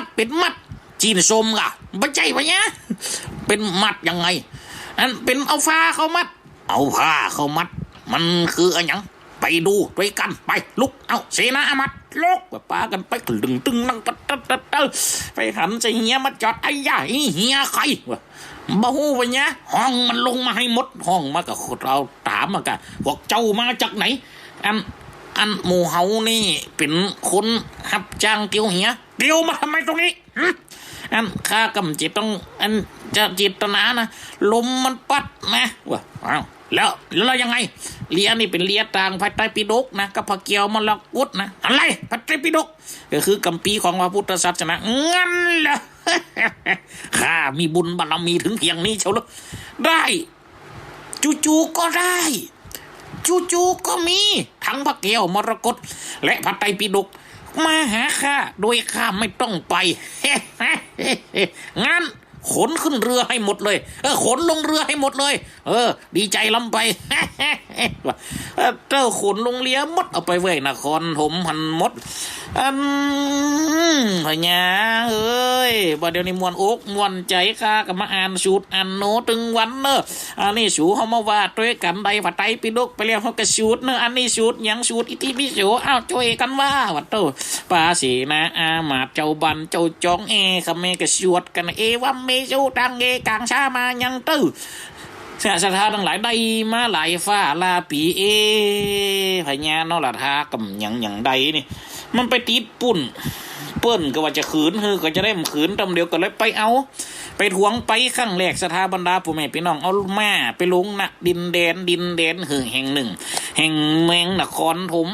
ดจีนส้มก่ะไม่ใช่ปะเนี่ยเป็นมัดยังไงอันเป็นเอาผ้าเขามัดมันคืออะไรยังไปดูด้วยกันไปลุกเอาเสนาอามัดลุกป้ากันไปตึงนั่งไปหันใจเฮียมาจอดไอ้ย่าเฮียใครวะบ้าหูไปเนี้ยห้องมันลงมาให้หมดห้องมากับเราถามมากันพวกเจ้ามาจากไหนอันหมู่เฮานี่เป็นคนหับจ้างเตียวเฮียเตียวมาทำไมตรงนี้อันข้ากำจิตต้องอันจะจิตนานะลมมันปัดนะวะอ้าวแล้วยังไงเลียนี่เป็นเลียต่างพระไตรปิฎกนะกับพระเกียวมรกตนะอะไรพระไตรปิฎกก็คือกัมปีของพระพุทธศาสนางั้นเหรอข้ามีบุญบารมีถึงเพียงนี้เชียวหรือได้จู่ก็ได้จู่ก็มีทั้งพระเกียวมรกตและพระไตรปิฎกมาหาข้าโดยข้าไม่ต้องไปงั้นขนขึ้นเรือให้หมดเลยขนลงเรือให้หมดเลยดีใจล้ำไปเจ้าขนลงเรือหมดเอาไปเว้ยนครธมหันหมดพญาเอ้ยบ่เดี๋ยวนี้มวนอกมวนใจข้าก็มาอ่านสูตรอ่านโนตึงวันเนอะอันนี้สูเขามาวาดด้วยกันใดพระไตรปิฎกไปเรียกเขากระสูตรเนอะอันนี้สูตรยังสูตรอิติปิโสอ้าวช่วยกันว่าวัดโตปาสีนะอามาเจ้าบันเจ้าจองขเมกระสวดกันวัมเมจูตังกางชามายังตื้อเสียสถาทั้งหลายได้มาหลายฟ้าลาปีพญาเนาะละทากำอย่างใดนี่มันไปติดปุ่นเปิ้นก็ว่าจะขืนก็จะได้ขืนตำเดียวก็เลยไปเอาไปทวงไปข้างแรกสถาบรรดาผู้แม่พี่น้องเอามาไปลงนะดินแดนแห่งหนึ่งแห่งเมืองนครธม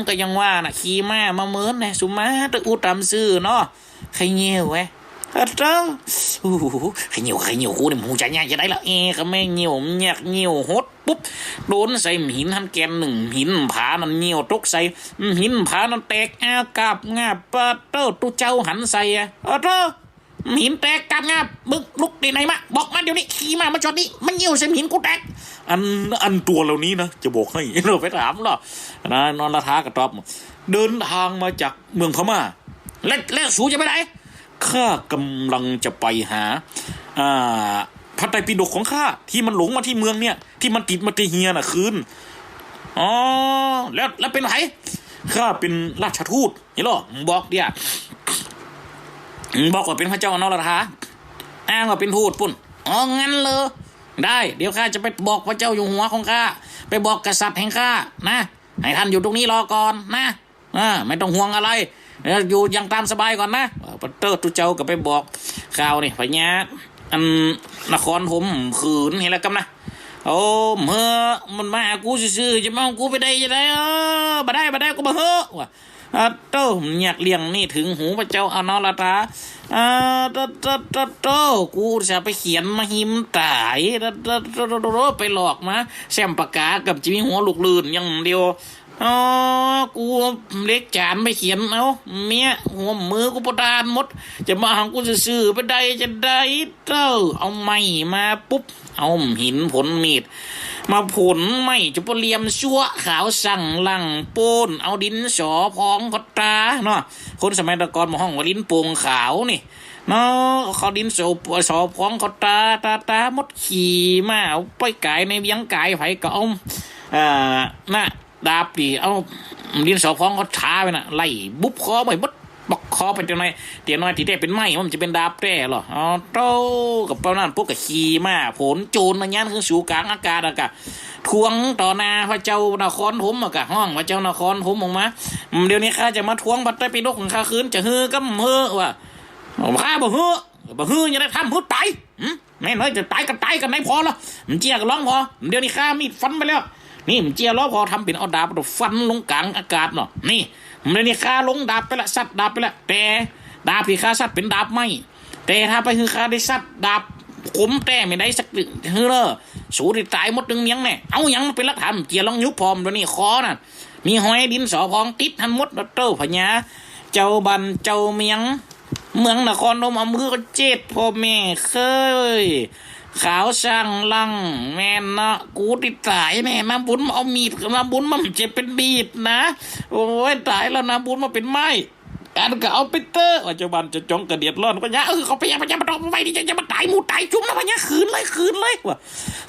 ก็ยังว่านะขี่ม้ามาเหมือนนะสุมาตะอุตามซื่อเนาะใครเงี้ยวไว้เจ้าใครเงี้ยวคูเนี่ยหูใจง่ายจะได้ละก็ไม่เงี้ยวเงี้ยวหดปุ๊บโดนใส่หินหันแกนหนึ่งหินผานั่นเงี้ยวตกใส่หินผานั่นแตกอากาบงาบปะเต้าตุเจ้าหันใส่เจ้าหินแตกกาบงาบมึงลุกดีไหนมาบอกมาเดี๋ยวนี้ขี่มาจอดนี่มันเงี้ยวใส่หินกูแตกอันตัวเหล่านี้นะจะบอกให้เราไปถามหรอนะนอนละท้ากระตอบเดินทางมาจากเมืองพม่าแล้วสูจะไปไหนข้ากำลังจะไปหาพระไตรปิฎกของข้าที่มันหลงมาที่เมืองเนี่ยที่มันติดมาที่เฮียน่ะคืนแล้วเป็นไผข้าเป็นราชทูตเห็นหรอบอกเดี๋ยวบอกว่าเป็นพระเจ้านรธาอ้างว่าเป็นทูตปุ่นงั้นเลยได้เดี๋ยวข้าจะไปบอกพระเจ้าอยู่หัวของข้าไปบอกกษัตริย์แห่งข้านะ ให้ท่านอยู่ตรงนี้รอก่อนนะไม่ต้องห่วงอะไรอยู่ยังตามสบายก่อนนะปัตเตอร์ตุเจ้าก็ไปบอกข่าวนี่พญาอันนครผมขืนเห็นแล้วกันนะโอ้เมื่อมันมากูซื่อจะมากูไปได้จะได้บ่ได้กูบ่เฮ้อว่ะโตอยากเลี้ยงนี่ถึงหูพระเจ้าอนอลตาโตกูจะไปเขียนมาหิมตายไปหลอกมาแซมปากกากับจีมีหัวลูกลื่นอย่างเดียวกูเล็กจานไปเขียนเอาเมียหัวมือกูประดานหมดจะมาหากูซื่อไปได้จะได้เต้าเอาไม้มาปุ๊บเอาหินผลมีดมาผลไม่จะเรียมชั่วขาวสั่งลังโปนเอาดินสอพองกตาเนาะคนสมัยตะกอนมาห้องว่าดินโป่งขาวนี่เนาะเขาดินสอพองกตามดขี่มาเอาไปไก่ในเวียงไก่ไผก็เอาน่ะดาบดิเอาดินสอพองก็ท้าไปน่ะไล่บุบคอไปบดบอกคอไปเดี๋ยวน้อยที่ได้เป็นไม้มันจะเป็นดาบแต้หรอโตกับเป้านั่นพวกกับขี่มาผลโจรอะไรเงี้ยคือสู่กลางอากาศอะกะทวงต่อหน้าพระเจ้านครธมอะกะห้องพระเจ้านครธมออกมาเดี๋ยวนี้ข้าจะมาทวงบัตรไปดกของข้าคืนจะฮือก็ฮือว่ะข้าบ่ฮือยังได้ทำพูดตายแม่น้อยจะตายกันไหนพอละมันเจี๊ยกันร้องพอเดี๋ยวนี้ข้ามีดฟันไปแล้วนี่มันเจี๊ยร้องพอทำเป็นเอาดาบฟันลงกลางอากาศเนาะนี่มันนี่ข้าลงดาบไปละสัตว์ดาบไปละแต่ดาบที่ข้าสัตว์เป็นดาบไม่แต่ถ้าไปคือข้าได้สัตว์ดาบขมแต่ไม่ได้สักฮือเลยสูดตายหมดดึงยังไงเอายังเป็นลักฐานเจียลองยุบพร้อมตัวนี้คอน่ะมีหอยดินสอพองติดทันหมดเต้าพญาเจ้าบันเจ้าเมียงเมืองนครนมเอามือก็เจ็ดพ่อแม่เคยขาวช่างลังแม่นะกูติดตายแม่น้ำบุญเอามีดน้ำบุญมันจะเป็นมีดนะโอ้ยตายแล้วน้ำบุญมาเป็นไม้การก็เอาไปเตอร์ว่าเจ้าบันจะจ้องกระเดียดร้อนก็ยะเขาพยายามมาต้องไปดิจะมาตายหมูตายจุ่มนะพญาคืนเลยว่ะ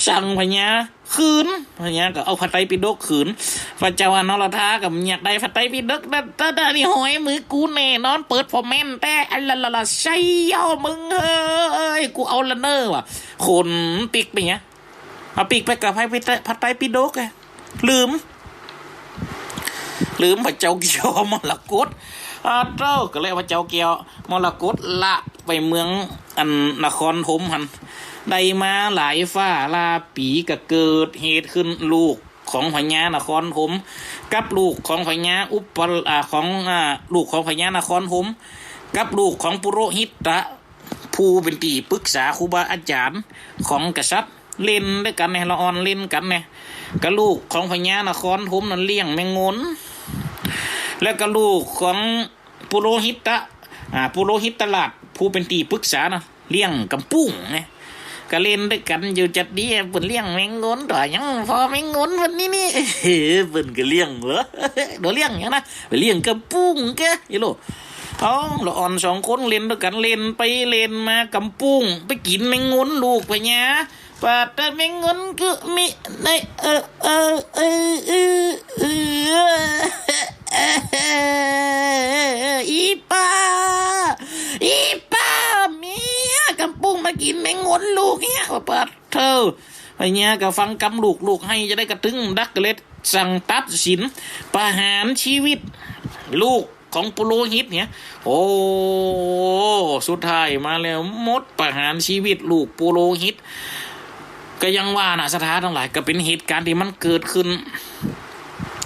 สั่งพญาคืนพญาก็เอาพระไตรปิฎกคืนพระเจ้าอนรธากับอยากได้พระไตรปิฎกแต่นี่หอยมือกูแน่นอนเปิดพอแม่นแต่อะไรละใช่ย่อมึงเฮ้ยกูเอาละเนอว่ะคนปิกไปเนี้ยเอาปิกไปกับพระไตรปิฎกไงลืมพระเจ้าเกี่ยวมรกตเจ้าก็เลยพระเจ้าเกี่ยวมรกตละไปเมืองอันนครธมหันได้มาหลายฟ้าลาปีก็เกิดเหตุขึ้นลูกของพญานครธมกับลูกของพญาของลูกของพญานครธมกับลูกของปุโรหิตะผู้เป็นที่ปรึกษาครูบาอาจารย์ของกษัตริย์เล่นด้วยกันเนี่ยละอ่อนเล่นกันเนี่ยกับลูกของพญานครธมนั้นเลี้ยงแมงงนแล้วก็ลูกของปุโรหิตลาดผู้เป็นที่ปรึกษานะเลี้ยงกำปุ้งไงก็เล่นด้วยกันอยู่จัดดีเปิ่นเลี้ยงแมงงนต่อยังพอแมงงนวันนี้นี่เปิ่นก็เลี้ยงเหรอเดี๋ยวเลี้ยงอย่างนะไปเลี้ยงกำปุ้งแกยี่โลละอ่อนสองคนเล่นด้วยกันเล่นไปเล่นมากำปุ้งไปกินแมงงนลูกไปเนี้ยป่าแต่แมงงนก็มีในอีป้าเมียกำปุ้งมากินแมงงนลูกเนี้ยว่าปัดเธอไอ้เนี้ยก็ฟังกำลูกให้จะได้กระตึงดักเล็ดสั่งตัดสินประหารชีวิตลูกของปุโรหิตเนี่ยโอ้สุดท้ายมาแล้วมดประหารชีวิตลูกปุโรหิตก็ยังว่านะสถานทั้งหลายก็เป็นเหตุการณ์ที่มันเกิดขึ้น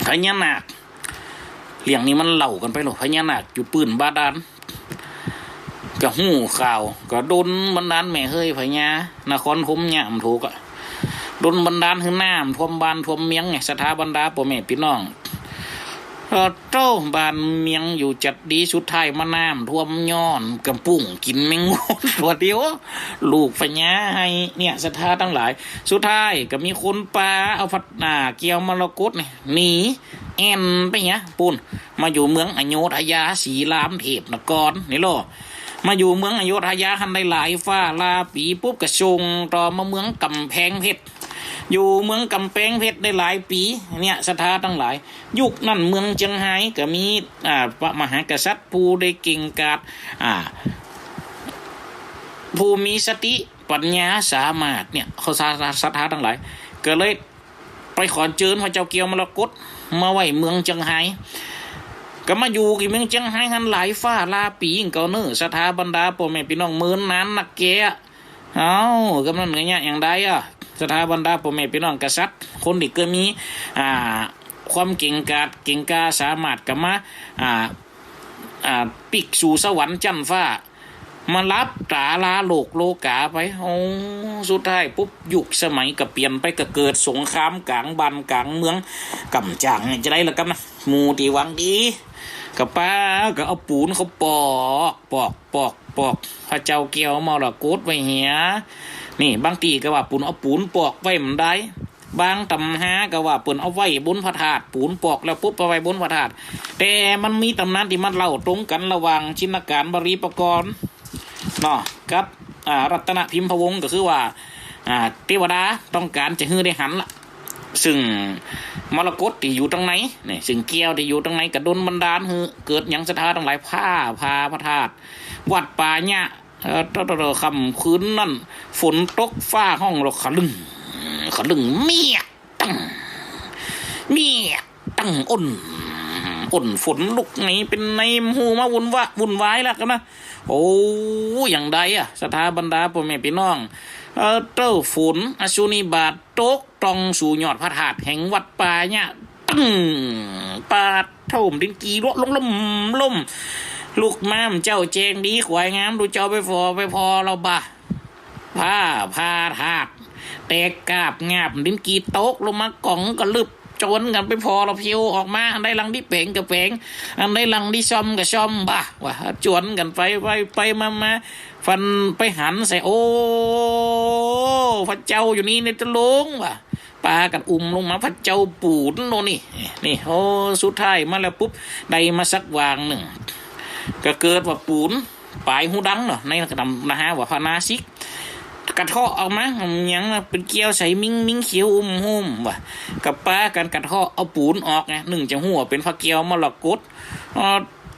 พญานาคเรื่องนี้มันเล่ากันไปหรอกพญานาคอยู่ปืนบาดาลก็หู้ข่าวก็โดนบันดาลแม่เฮ้ยพญานครธมเนี่ยมันถูกอะโดนบันดาลขึ้นน้ำท่วมบ้านท่วมเมียงไงสถาบันดาพ่อแม่พี่น้องเจ้าบ้านเมียงอยู่จัดดีสุดท้ายมาน้ำท่วมย้อนกำปุ้งกินแมงมุมตัวเดียวลูกพญาให้เนี่ยศรัทธาทั้งหลายสุดท้ายก็มีคนปลาเอาพัดเกี่ยวมรกตหนีแอนไปเนี้ยปุ่นมาอยู่เมืองอโยธยาศรีรามเทพนครนี่โลมาอยู่เมืองอโยธยาหันได้หลายฟ้าลาปีปุ๊บกระชงต่อมาเมืองกำแพงเพชรอยู่เมืองกำแพงเพชรได้หลายปีเนี่ยศรัทธาทั้งหลายยุคนั้นเมืองเชียงไฮ้ก็มีพระมหากษัตริย์ผู้ได้เก่งกาจผู้มีสติปัญญาสามารถเนี่ยเขาศรัทธาทั้งหลายก็เลยไปขอเชิญพระเจ้าเกี่ยวมรกต มาไว้เมืองเชียงไฮ้ก็มาอยู่ที่เมืองเชียงไฮ้หันหลายฟ้าลาปีเก่าเนื้อสถาบรรดาพ่อแม่พี่น้องเมืองนั้นนักแกกำนันเงี้ยอย่างใดสถาบรรดาพ่อแม่พี่น้องกษัตริย์คนที่ก็มีความเก่งกาสามารถกับมาปิกสู่สวรรค์จันฟ้ามารับตาลาโลกาไปสุดท้ายปุ๊บยุคสมัยก็เปลี่ยนไปก็เกิดสงครามกลางบ้านกลางเมืองกำจังจะได้ละกันนะหมู่ที่หวังดีกับป้าก็เอาปูนเขาปอกพระเจ้าเกี่ยวมรกตไว้เหียนี่บางทีก็ว่าปูนเอาปูนปอกไว้มันได้บางตำหาก็ว่าปูนเอาไว้บนพระธาตุปูนปอกแล้วปุ๊บเอาไว้บนพระธาตุแต่มันมีตำนานที่มันเล่าตรงกันระหว่างชินการบรีปกรณ์เนาะกับรัตนพิมพวงศ์ก็คือว่าเทวดาต้องการจะฮื้อได้หันละซึ่งมรกตที่อยู่ตรงไหนนี่ซึ่งเกี้ยวที่อยู่ตรงไหนกระดนบันดาลฮือเกิดอย่างสถานทั้งหลายพาพระธาตุวัดป่าเนี่ยคำคืนนั่นฝนตกฟ้าห้องเราขลึงเมียตั้งอ่นฝนลุกไหนเป็นในหูมาวุ่นวายแล้วกันนะโอ้อย่างใดสถาบรรดาพ่อแม่พี่น้องเต้าฝนอสุนิบาตตกตองสู่ยอดพระธาตุแห่งวัดป่าเนี่ยปาดเท่าดินกีรถลงล่มลูกม้ามเจ้าแจงดีขวายงามดูเจ้าไปพอเราบ่าพาธาตุแตกกาบงาบดินกีตกลงมากล่องกระลึบจนกันไปพอเราเพียวออกมาอันได้ลังที่เป่งกับเป่งอันได้ลังที่ซ่อมกับซ่อมบ่าว่าจวนกันไปมาฟันไปหันใส่โอ้พระเจ้าอยู่นี่ในตะลงว่ะปลากันลงมาพระเจ้าปูนโน่นนี่โอ้สุดท้ายมาแล้วปุ๊บได้มาสักวางหนึ่งก็เกิดว่าปูนปลายหูดังเนาะในกระดำนะฮะว่าพานาซิกกระเทาะออกมาอย่างเป็นเกลียวใส่มิ้งเขียวหุ่มว่ะกับป้ากันกระเทาะเอาปูนออกไงหนึ่งจะหัวเป็นพระเกลียวมรกต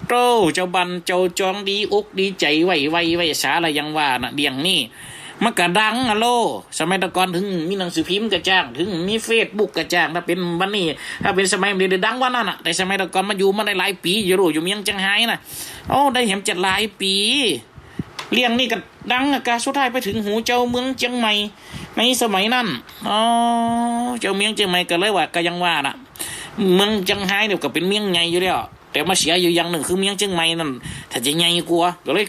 โตเจ้าบันเจ้าจองดีอกดีใจไว้สาอะไรยังว่าน่ะเดียงนี่มันกระดังโลสมัยตะกอนถึงมีหนังสือพิมพ์กระจ้างถึงมีเฟซบุ๊กกระจ้างถ้าเป็นวันนี้ถ้าเป็นสมัยเด็กดังว่านั่นน่ะแต่สมัยตะกอนมาอยู่มาได้หลายปีอยู่เมียงจังไห้น่ะได้เห็นจะหลายปีเลี้ยงนี่ก็ดังกะสุดท้ายไปถึงหูเจ้าเมืองเชียงใหม่ในสมัยนั้นเจ้าเมืองเชียงใหม่ก็เลยว่าก็ยังว่าน่ะเมืองเชียงไฮ้เนี่ยก็เป็นเมืองใหญ่อยู่แล้วแต่มาเสียอยู่อย่างหนึ่งคือเมืองเชียงใหม่นั่นถ้าจะใหญ่กว่าก็เลย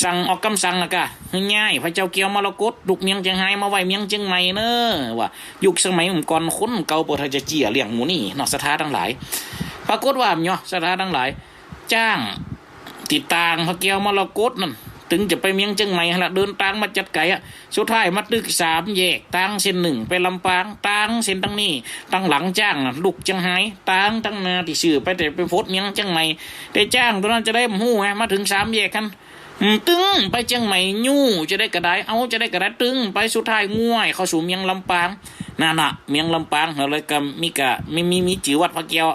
สั่งออกคำสั่งกะง่ายพระเจ้าเกี่ยวมรกตลุกเมืองเชียงไฮ้มาไว้เมืองเชียงใหม่เนอะว่ายุคสมัยก่อนคนเก่าปฐจะเจี๋ยเลี้ยงหมูนี่นอกสถานทั้งหลายปรากฏว่าเนาะสถานทั้งหลายจ้างติดตางพระเกี่ยวมรกตนั่นถึงจะไปเมียงเชียงใหม่ละเดินทางมาจัดไก่สุดท้ายมาตึก3 แยกทางเส้น1ไปลำปางทางเส้นตั้งนี้ตั้งหลังจ้างลูกเชียงไฮ้ทางตั้งนาที่สื่อไปแต่ไปโพสเมียงเชียงใหม่ได้จ้างตัวนั้นจะได้หู้ไงมาถึง3 แยกกันตึงไปเชียงใหม่ยู่จะได้กระไดจะได้กระไดตึงไปสุดท้ายง่วยเข้าสู่เมียงลำปางนั่นน่ะเมียงลำปางเลยก็มีจือวัดพระเกียว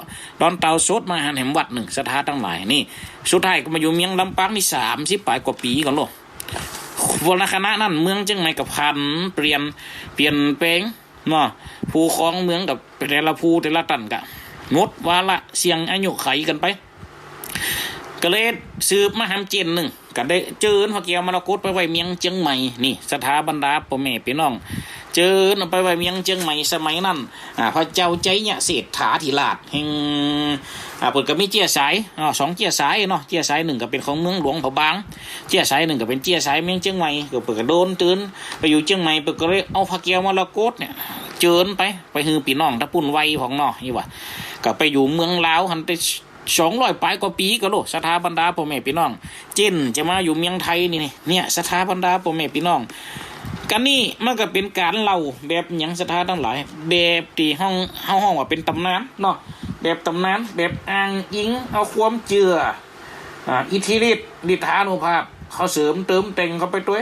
ตอนเตาสดมาหันแห่งวัดหนึ่งสถานทั้งหลายนี่สุดท้ายก็มาอยู่เมียงลำปางนี่30 ปลายกว่าปีกันโลวรรณคณะนั่นเมืองจังไหนกับพันเปลี่ยนแปลงเนาะผู้ครองเมืองกับแต่ละภูแต่ละตันกะงดวาละเสียงอายุไขกันไปก็เลยสืบมาหำเจนหนึ่งก็ได้เจอพระเกียวมรกตไปไว้เมียงเชียงใหม่นี่สถาบรรดาพ่อแม่พี่น้องเจอไปไว้เมียงเชียงใหม่สมัยนั้นพระเจ้าใจเนี่ยเศรษฐาธิราชแห่งเปิดก็มีเจียสาย2 เจียสายเนาะเจียสาย1ก็เป็นของเมืองหลวงพะบางเจียสาย1ก็เป็นเจียสายเมืองเชียงใหม่ก็เปิดก็โดนตื่นไปอยู่เชียงใหม่เปิดก็เลยเอาพระเกียวมรกตเนี่ยเจิญไปฮือพี่น้องตะปุ่นไวของเนาะนี่ว่าก็ไปอยู่เมืองลาวหันไป200 ปลายกว่าปีก็โลสถาบรรดาพ่อแม่พี่น้องเจนจะมาอยู่เมืองไทยนี่เนี่ยสถาบรรดาพ่อแม่พี่น้องกันนี่มันก็เป็นการเล่าแบบหยังสถานทั้งหลายแบบที่ห้องว่าเป็นตำนานเนาะแบบตำนานแบบอ้างอิงเอาความเชื่ออิทธิฤทธิ์ฤทธานุภาพเขาเสริมเติมแต่งเข้าไปด้วย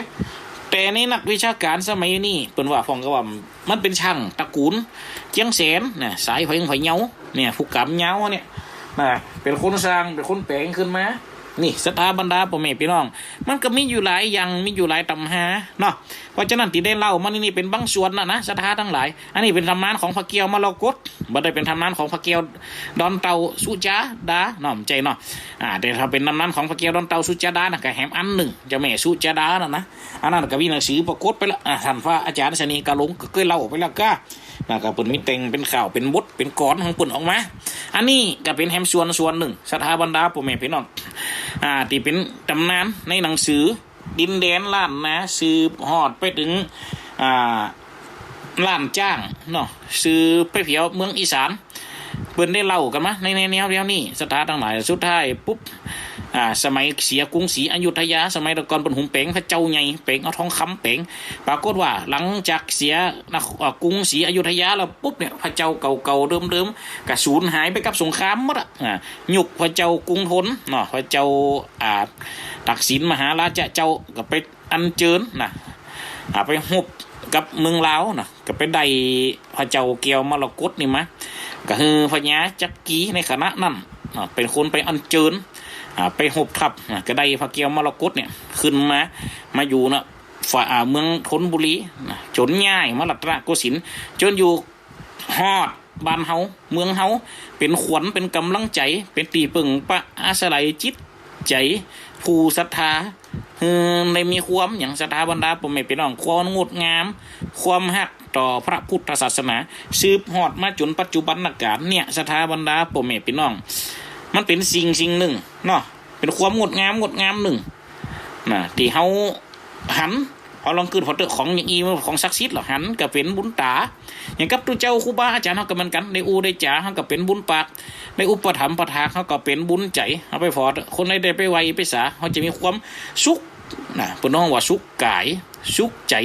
แต่ในนักวิชาการสมัยนี้เปิ้นว่าฟ้องก็ว่ามันเป็นช่างตระกูลเจียงแสนน่ะสายไผเหาเนี่ยผู้กำเหาเนี่ยเป็นคนสร้างเป็นคนแปลงขึ้นมา นี่ศรัทธาบรรดาพ่อแม่พี่น้องมันก็มีอยู่หลายอย่างมีอยู่หลายตำหาเนาะเพราะฉะนั้นที่ได้เล่ามานี่เป็นบางส่วนนะศรัทธาทั้งหลายอันนี้เป็นตำนานของพระเกียวมรกตบ่ได้เป็นตำนานของพระเกียวดอนเตาสุจาดาเนาะใจเนาะแต่ถ้าเป็นตำนานของพระเกียวดอนเตาสุจาดานะก็แหมอันหนึ่งเจ้าแม่สุจาดานะอันนั้นก็มีหนังสือปรากฏไปแล้วท่านพระอาจารย์ชนีกะหลงก็เคยเล่าไปแล้วก็นะครับเป็นมิเต็งเป็นข่าวเป็นบทเป็นกรของปุ่นออกมาอันนี้ก็เป็นแฮมส่วนหนึ่งศรัทธาบรรดาพ่อแม่พี่น้องที่เป็นตำนานในหนังสือดินแดนล้านนะสืบฮอดไปถึงล้านจ้างเนาะสืบไปเผียวเมืองอีสานเปิ้นได้เล่ากันมาในแนวนี้ศรัทธาทั้งหลายสุดท้ายปุ๊บสมัยเสียกรุงศรีอยุธยาสมัยตะกอนเป็นหุมเป๋งพระเจ้าใหญ่เป๋งเอาทองคำเป๋งปรากฏว่าหลังจากเสียกรุงศรีอยุธยาแล้วปุ๊บเนี่ยพระเจ้าเก่าเดิมก็สูญหายไปกับสงครามหมดยุคพระเจ้ากรุงธนเนาะพระเจ้าตักสินมหาราชเจ้าก็ไปอัญเชิญนะไปฮบกับเมืองลาวนะก็ไปได้พระเจ้าเกียวมรกตนี่มาก็คือพญาจักรีในคณะนั้นเป็นคนไปอัญเชิญไปหบทับก็ได้พระเกียวมรกตเนี่ยขึ้นมาอยู่นะฝ่าเมืองธนบุรีจนง่ายมาลัตระโกสินทร์จนอยู่ฮอดบ้านเฮาเมืองเฮาเป็นขวัญเป็นกำลังใจเป็นตีปึงปะอาศัยจิตใจผู้ศรัทธาในมีความอย่างศรัทธาบรรดาพ่อแม่พี่น้องความงดงามความฮักต่อพระพุทธศาสนาสืบฮอดมาจนปัจจุบันกาลเนี่ยศรัทธาบรรดาพ่อแม่พี่น้องมันเป็นสิ่งหนึ่งเนาะเป็นความงดงามหนึ่งนะที่เฮาหันเอาลองขึ้นพอเตอของอย่างอีของศักดิ์สิทธิ์หรอหันก็เป็นบุญตาอย่างกับตัวเจ้าครูบาอาจารย์เฮาก็เหมือนกันในอูได้จ๋าเฮาก็เป็นบุญปากในอุปถัมภ์ประทานเฮาก็เป็นบุญใจเอาไปพอคนใดได้ไปไวไปสาเฮาจะมีความสุขนะเพิ่นน้องว่าสุขกายสุขใจ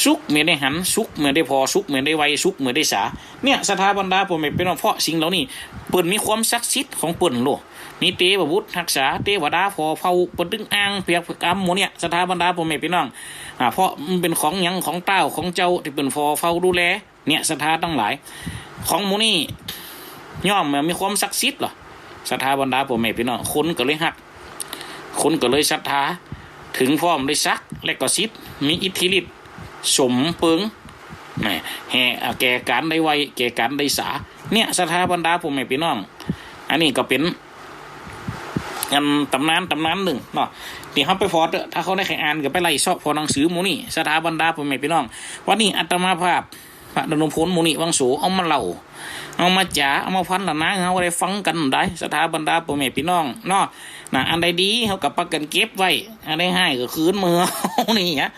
สุขเมื่อได้หันสุขเมื่อได้พอสุขเมื่อได้ไวสุขเมื่อได้สาเนี่ยศรัทธาบรรดาพ่อแม่พี่น้องเพราะสิ่งเหล่านี้เปิ้นมีความศักดิ์สิทธิ์ของเปิ้นโลมีเทวบุตรรักษาเทวดาพอเฝ้าปดึงอ้างเพียกรรมหมู่เนี่ยศรัทธาบรรดาพ่อแม่พี่น้องเพราะมันเป็นของหยังของเต้าของเจ้าที่เป็นพอเฝ้าดูแลเนี่ยศรัทธาทั้งหลายของหมู่นี้ย่อมมีความศักดิ์สิทธิ์หรอศรัทธาบรรดาพ่อแม่พี่น้องคนก็เลยฮักคนก็เลยศรัทธาถึงพร้อมได้ซักและก็สิทธิ์มีอิทธิฤทธิ์สมเปิงแห่แก่การได้ไวแก่การได้สาเนี่ยศรัทธาบรรดาพ่อแม่พี่น้องอันนี้ก็เป็นตำนานหนึ่งเนาะที่เขาไปฟอดถ้าเขาได้ใครอ่านก็ไปไล่ซอกพอหนังสือหมู่นี่ศรัทธาบรรดาพ่อแม่พี่น้องวันนี้อาตมาภาพพระดำรงพลหมู่นี่วังโสเอามาเล่าเอามาจ๋าเอามาพันละนะเขาได้ฟังกันได้ศรัทธาบรรดาพ่อแม่พี่น้องเนาะอันใดดีเขากับประกันเก็บไว้อันใดให้ก็คืนมือนี่ฮะ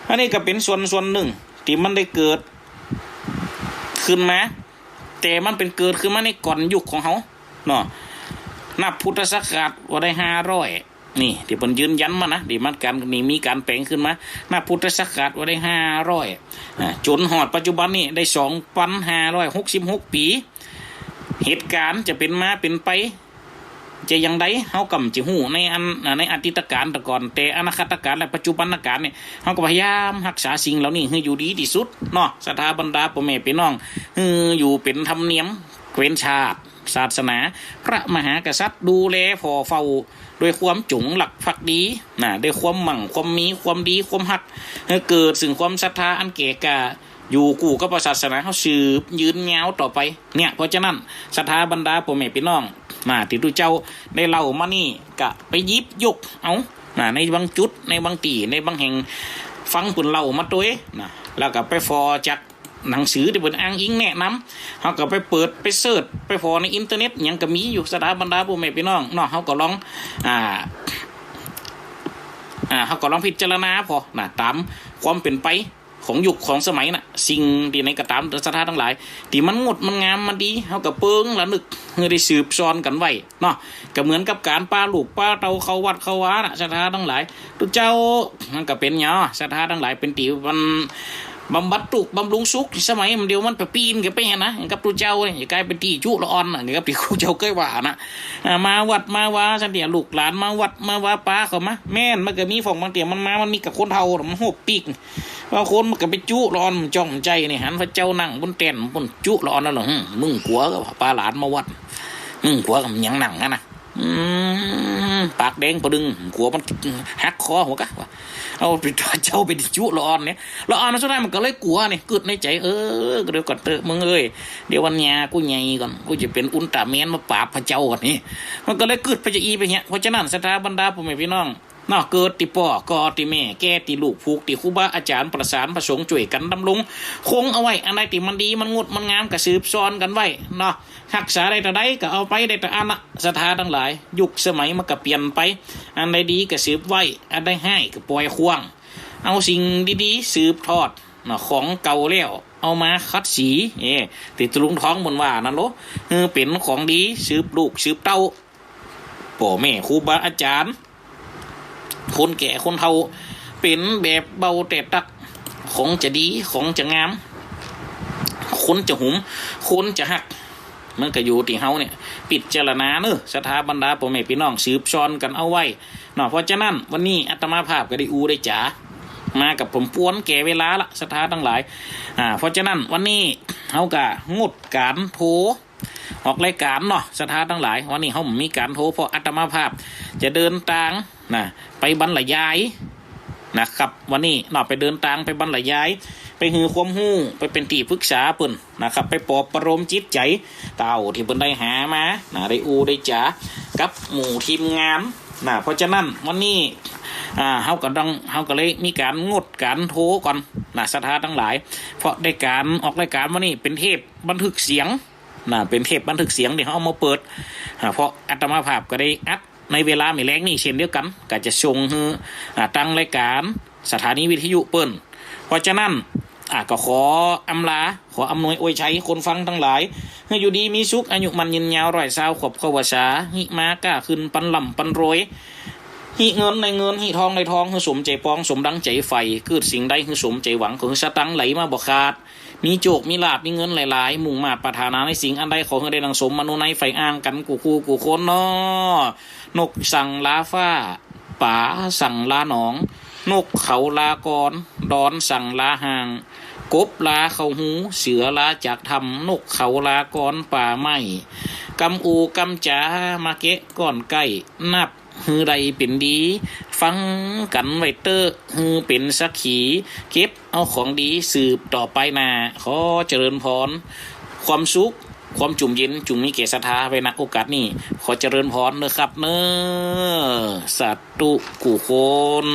อันนี้ก็เป็นส่วนหนึ่งที่มันได้เกิดขึ้นมาแต่มันเป็นเกิดขึ้นมาในก่อนยุคของเขาเนาะนับพุทธศักราชว่าได้500นี่ที่เพิ่นยืนยันมานะที่มันการนี่มีการแปลงขึ้นมานับพุทธศักราชว่าได้500จนหอดปัจจุบันนี่ได้2,566 ปีเหตุการณ์จะเป็นมาเป็นไปจะยังไดเฮากำจิหูในอดีตการแต่ก่อนแต่อนาคตการและปัจจุบันการเนี่ยเฮาก็พยายามรักษาสิ่งเหล่านี้ให้อยู่ดีที่สุดเนาะศรัทธาบรรดาพ่อแม่พี่น้องอยู่เป็นธรรมเนียมเว้นชาติศาสนาพระมหากษัตริย์ดูแลพอเฝ้าด้วยความจงหลักภักดีด้วยความมั่งความมีความดีความฮักเกิดซึ่งความศรัทธาอันเก่กาอยู่กู่กับศาสนาเขาสืบยืนยาวต่อไปเนี่ยเพราะฉะนั้นศรัทธาบรรดาพ่อแม่พี่น้องที่ทุกเจ้าได้เล่ามานี่กะไปยิบยกเอาในบางจุดในบางตีในบางแห่งฟังปุ่นเล่ามาตัวแล้วก็ไปฟอจากหนังสือที่เป็นอ้างอิงแนะนำเขาก็ไปเปิดไปเสิร์ชไปฟอในอินเทอร์เน็ตยังก็มีอยู่ศรัทธาบรรดาพ่อแม่พี่น้องเขาก็ลองเขาก็ลองพิจารณาพอตามความเป็นไปของยุคของสมัยสิ่งที่ในกระตามศรัทธาทั้งหลายที่มันงดมันงามมันดีเขาก็เปิงละนึกเพื่อได้สืบซ้อนกันไว้ก็เหมือนกับการป้าลูกป้าเตาเขาวัดเขาว้าศรัทธาทั้งหลายทุกเจ้ามันก็เป็นศรัทธาทั้งหลายเป็นตีมันบำบัดตุกบำรุงสุขสมัยมันเดียวมันไปปีนกันไปนะกับตุเจ้าเนี่ยอย่ากลายเป็นตีจุละอ่อนนี่ครับที่ครูเจ้าเคยว่ามาวัดมาว่าฉันเดี๋ยวลูกหลานมาวัดมาว่าป้าเขามาแม่นมันก็มีฝั่งบางเตียมันมีกับคนเท่ามันหบปีกว่าคนมันก็ไปจุละอ่อนจ้องใจนี่หันพระเจ้านั่งบนเต็นบนจุละอ่อนนั่นหรอมึงกลัวกับป้าหลานมาวัดมึงกลัวกับยังหนังนะ ปากแดงปะดึงหัวมันหักคอหัวกะเอาไปเจ้าไปจุละอ่อนเนี่ยละอ่อนสุดท้ายมันก็เลยกลัวเนี่ยกึดในใจเดี๋ยวก่อนเตอะมึงเดี๋ยววันนี้กูใหญ่ก่อนกูจะเป็นอุลตร้าแมนมาปราบพระเจ้าก่อนนี่มันก็เลยกึดไปจะอีไปเงี้ยเพราะฉะนั้นสถาบรรดาพ่อแม่พี่น้องนอกเกิดติป่อกอติแม่แก่ติลูกผูกติครูบาอาจารย์ประสานประสงค์ช่วยกันดำรงคงเอาไว้อันใดติมันดีมันงดมันงามก็สืบซ้อนกันไว้เนาะรักษาได้แต่ใดก็เอาไปได้แต่อันละศรัทธาทั้งหลายยุคสมัยมันก็เปลี่ยนไปอันใดดีก็สืบไว้อันใดให้ก็ปล่อยควงเอาสิ่งดีๆสืบทอดเนาะของเก่าแล้วเอามาคัดสีติดลุงท้องบนว่านั่นโลเป็นของดีสืบลูกสืบเต้าพ่อแม่ครูบาอาจารย์คนแก่คนเฒ่าเป็นแบบเบาแต่ตักของจะดีของจะงามคนจะหุมคนจะหักมันก็อยู่ที่เฮาเนี่ยปิดเจรณาเนอะสถาบรรดาพ่อแม่พี่น้องสืบซ้อนกันเอาไว้เนาะเพราะฉะนั้นวันนี้อาตมาภาพก็ได้ได้จ๋ามากับผมป้วนแก่เวลาละสถาทั้งหลายเพราะฉะนั้นวันนี้เฮาก็งดการโทรออกรายการเนาะสถาทั้งหลายวันนี้เฮามีการโทรเพราะอาตมาภาพจะเดินทางไปบรรยายนะครับวันนี้เนาะไปเดินทางไปบรรยายไปหือความหู้ไปเป็นที่ปรึกษาเปิ้นนะครับไปปลอบประโลมจิตใจเต่าที่เปิ้นได้หามาได้ได้จ๋ากับหมู่ทีมงานเพราะฉะนั้นวันนี้เฮาก็เลยมีการงดการโทรก่อนสถาทั้งหลายเพราะได้การออกรายการวันนี้เป็นเทปบันทึกเสียงเป็นเทปบันทึกเสียงที่เขาเอามาเปิดเพราะอาตมาภาพก็ได้อัดในเวลาไม่แรงนี่เช่นเดียวกันก็จะส่งตั้งรายการสถานีวิทยุเปิ้นเพราะฉะนั้นก็ขออำนวยอวยชัยคนฟังทั้งหลายให้อยู่ดีมีสุขอายุมันยืนยาวร้อย20ขวบเข้าวาษาหิมากล้าขึ้นปันลำปันรวยหิเงินในเงินหิทองในทองให้สมใจปองสมดังใจไฟเกิดสิ่งใดให้สมใจหวังของสตังไหลมาบ่ขาดมีโจกมีลาบมีเงินหลายๆมุ่งมาปรารถนาในสิ่งอันใดขอให้ได้ดังสมมโนในไฟอ้างกันกูคู่กูคนเนาะนกสั่งลาฟ้าป่าสั่งลาหนองนกเขาลากรดอนสั่งลาห่างกบลาเขาหูเสือลาจากทำนกเขาลากรป่าไม้กำอูกำจ๋ามาเกะก่อนใกล้นับฮือใดเป็นดีฟังกันไว้เตอฮือเป็นสักขีเก็บเอาของดีสืบต่อไปนาขอเจริญพรความสุขความจุ่มเย็นจุ่มมีเกศธาไว้ณโอกาสนี้ขอเจริญพรเนอะครับเนอะสัตตุกุคน